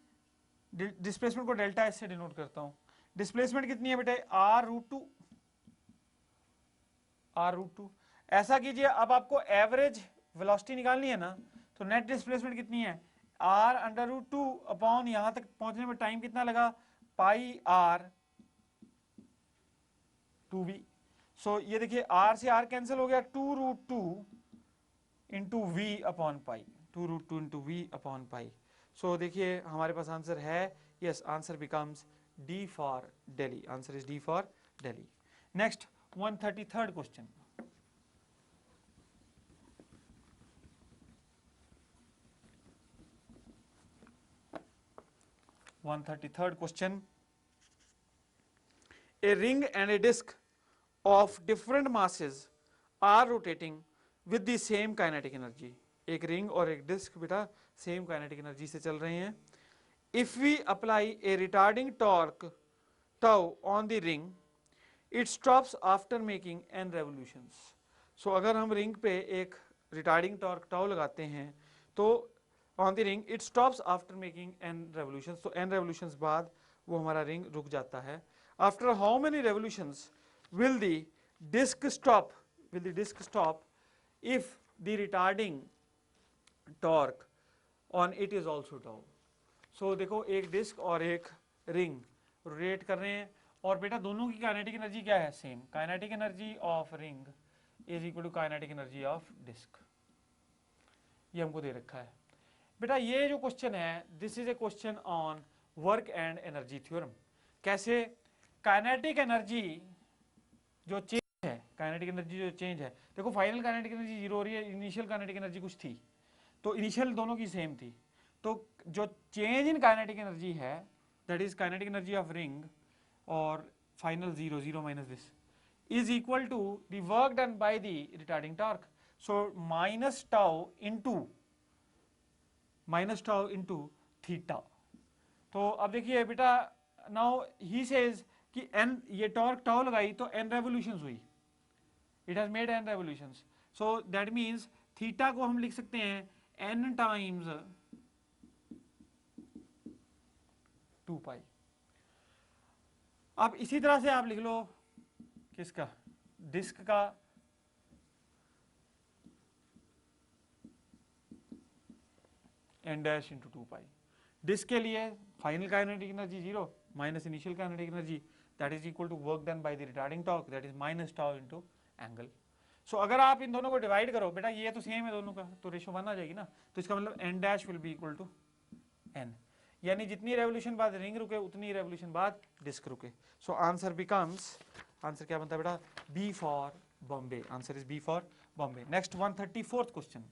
डिस्प्लेसमेंट को डेल्टा एस से डिनोट करता हूं, डिस्प्लेसमेंट कितनी है बेटे r रूट टू। ऐसा कीजिए अब आपको एवरेज वेलोसिटी निकालनी है ना, तो नेट डिस्प्लेसमेंट कितनी है r under root two upon यहां तक पहुंचने में टाइम कितना लगा पाई r 2v। सो ये देखिए r से r कैंसिल हो गया, 2 root two into V upon pi, 2 root two into V upon pi. So देखिए हमारे पास आंसर है, yes answer becomes D for Delhi, answer is D for Delhi. Next 133rd question, question, a ring and a disc of different masses are rotating with the same kinetic energy। एक ring और एक disc बेटा same kinetic energy से चल रहे हैं। If we apply a retarding torque tau on the ring it stops after making N revolutions. So अगर हम रिंग पे एक रिटार्डिंग टॉर्क टाउ लगाते हैं तो on the ring it stops after making N revolutions, तो एन रेवोल्यूशंस बाद वो हमारा रिंग रुक जाता है। After how many revolutions will the disc stop, will the disc stop if the retarding torque on it is also tau. So देखो एक disc और एक रिंग रोटेट कर रहे हैं और बेटा दोनों की काइनेटिक एनर्जी क्या है same, kinetic energy of ring is equal to kinetic energy of disc, ये हमको दे रखा है। बेटा ये जो क्वेश्चन है this is a question on work and energy theorem. कैसे काइनेटिक एनर्जी जो चेंज है, काइनेटिक एनर्जी जो चेंज है, देखो फाइनल काइनेटिक एनर्जी जीरो हो रही है, इनिशियल काइनेटिक एनर्जी कुछ थी, तो इनिशियल दोनों की सेम थी, तो जो चेंज इन काइनेटिक एनर्जी है that is kinetic energy of ring और final zero, zero minus this is equal to the work done by the retarding torque, so minus tau into theta. तो अब देखिए बेटा now he says कि N, ये torque tau लगाई तो N revolutions हुई, it has made N revolutions, so that means theta को हम लिख सकते हैं एन टाइम्स 2 पाई। अब इसी तरह से आप लिख लो किसका, डिस्क का, N dash into 2 pi. Disc के लिए final kinetic energy zero minus initial kinetic energy that is equal to work done by the retarding torque that is minus tau into angle. So अगर आप इन दोनों को divide करो बेटा ये तो सेम है दोनों का, तो रेशो 1 आ जाएगी ना, तो इसका मतलब N dash will be equal to N, यानी जितनी रेवोल्यूशन बाद रिंग रुके उतनी रेवोल्यूशन बाद डिस्क रुके। सो आंसर बिकम्स, आंसर क्या बनता है बेटा B for Bombay, answer is B for Bombay. Next 134th question,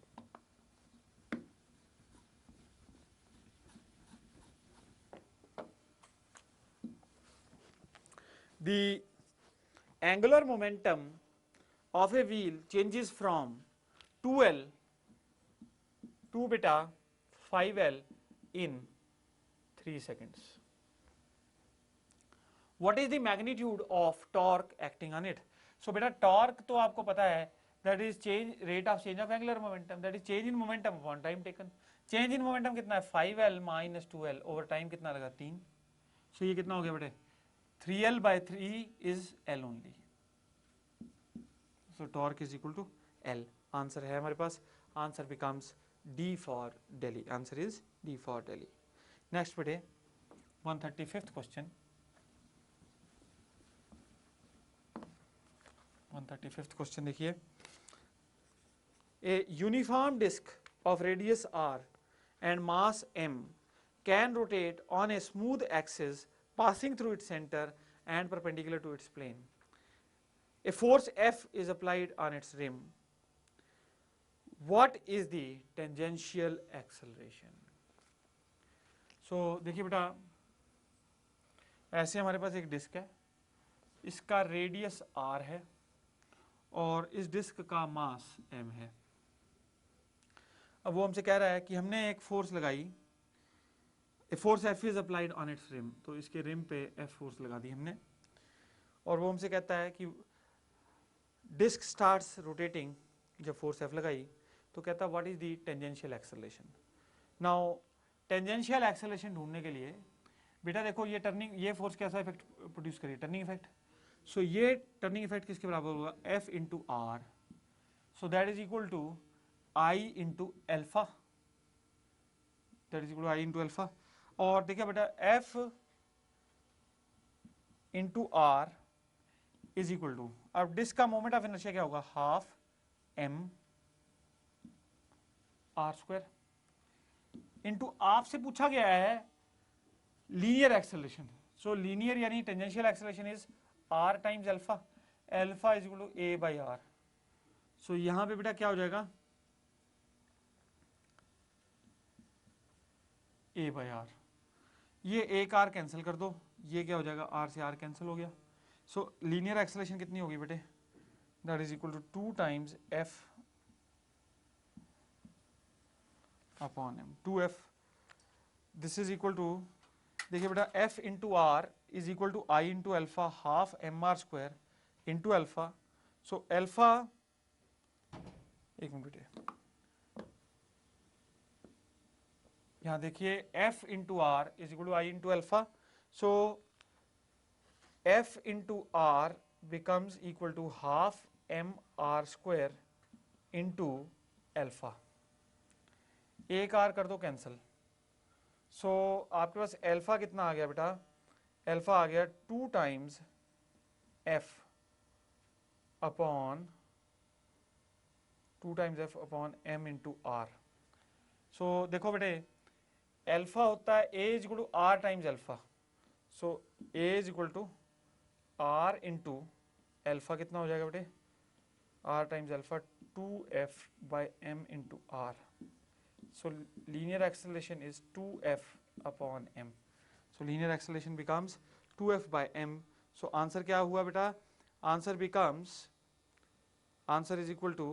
the angular momentum of a wheel changes from 2L to beta 5L in 3 seconds. What is the magnitude of torque acting on it? So बेटा torque तो आपको पता है, that is change rate of change of angular momentum, that is change in momentum upon time taken. Change in momentum कितना है 5L minus 2L over time कितना लगा 3. So ये कितना हो गया बेटे 3L by 3 is L only. So torque is equal to L. Answer है हमारे पास. Answer becomes D for Delhi. Answer is D for Delhi. Next बेटे 135th question. 135th question देखिए. A uniform disk of radius r and mass m can rotate on a smooth axis passing through its center and perpendicular to its plane. A force F is applied on its rim. What is the tangential acceleration? So देखिए बेटा, ऐसे हमारे पास एक disc है, इसका radius r है और इस डिस्क का मास m है. अब वो हमसे कह रहा है कि हमने एक फोर्स लगाई, a force F is applied on its rim, तो इसके रिम पे F फोर्स लगा दी हमने, और वो हमसे कहता है कि डिस्क स्टार्ट्स रोटेटिंग. जब फोर्स F लगाई तो कहता है what is the tangential acceleration. Now tangential acceleration ढूंढने के लिए बेटा देखो ये टर्निंग, ये फोर्स कैसा इफेक्ट प्रोड्यूस करिए, टर्निंग इफेक्ट. सो ये टर्निंग इफेक्ट किसके बराबर होगा F into R. So that is equal to I into alpha, that is equal to I into alpha. और देखिए बेटा F into are is equal to, अब disc का मोमेंट ऑफ इनर्शिया क्या होगा half m r square into आपसे पूछा गया है लीनियर एक्सेलरेशन. सो लीनियर यानी tangential acceleration is r times alpha, alpha is equal to a by R. So यहां पे बेटा क्या हो जाएगा a बाई आर, ये एक r कैंसिल कर दो, ये क्या हो जाएगा r से r कैंसिल हो गया. सो लीनियर एक्सेलरेशन कितनी होगी बेटे, that is equal to 2 times f upon m. 2f this is equal to, देखिए बेटा f into are is equal to I into alpha half M R square into alpha. So alpha, एक minute बेटे, यहाँ देखिए f into are is equal to I into alpha. So f into R becomes equal to half M R square into alpha. एक R कर दो cancel. सो आपके पास alpha कितना आ गया बेटा, एल्फा आ गया 2 times f upon m into R. So देखो बेटे एल्फा होता है a is equal to R times alpha. So a is equal to R into alpha कितना हो जाएगा बेटे r times alpha 2f by m into R. So linear acceleration is 2f upon m. So linear acceleration becomes 2f by m. So answer क्या हुआ बेटा, answer becomes, answer is equal to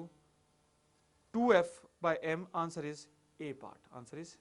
2f by m. Answer is A part. Answer is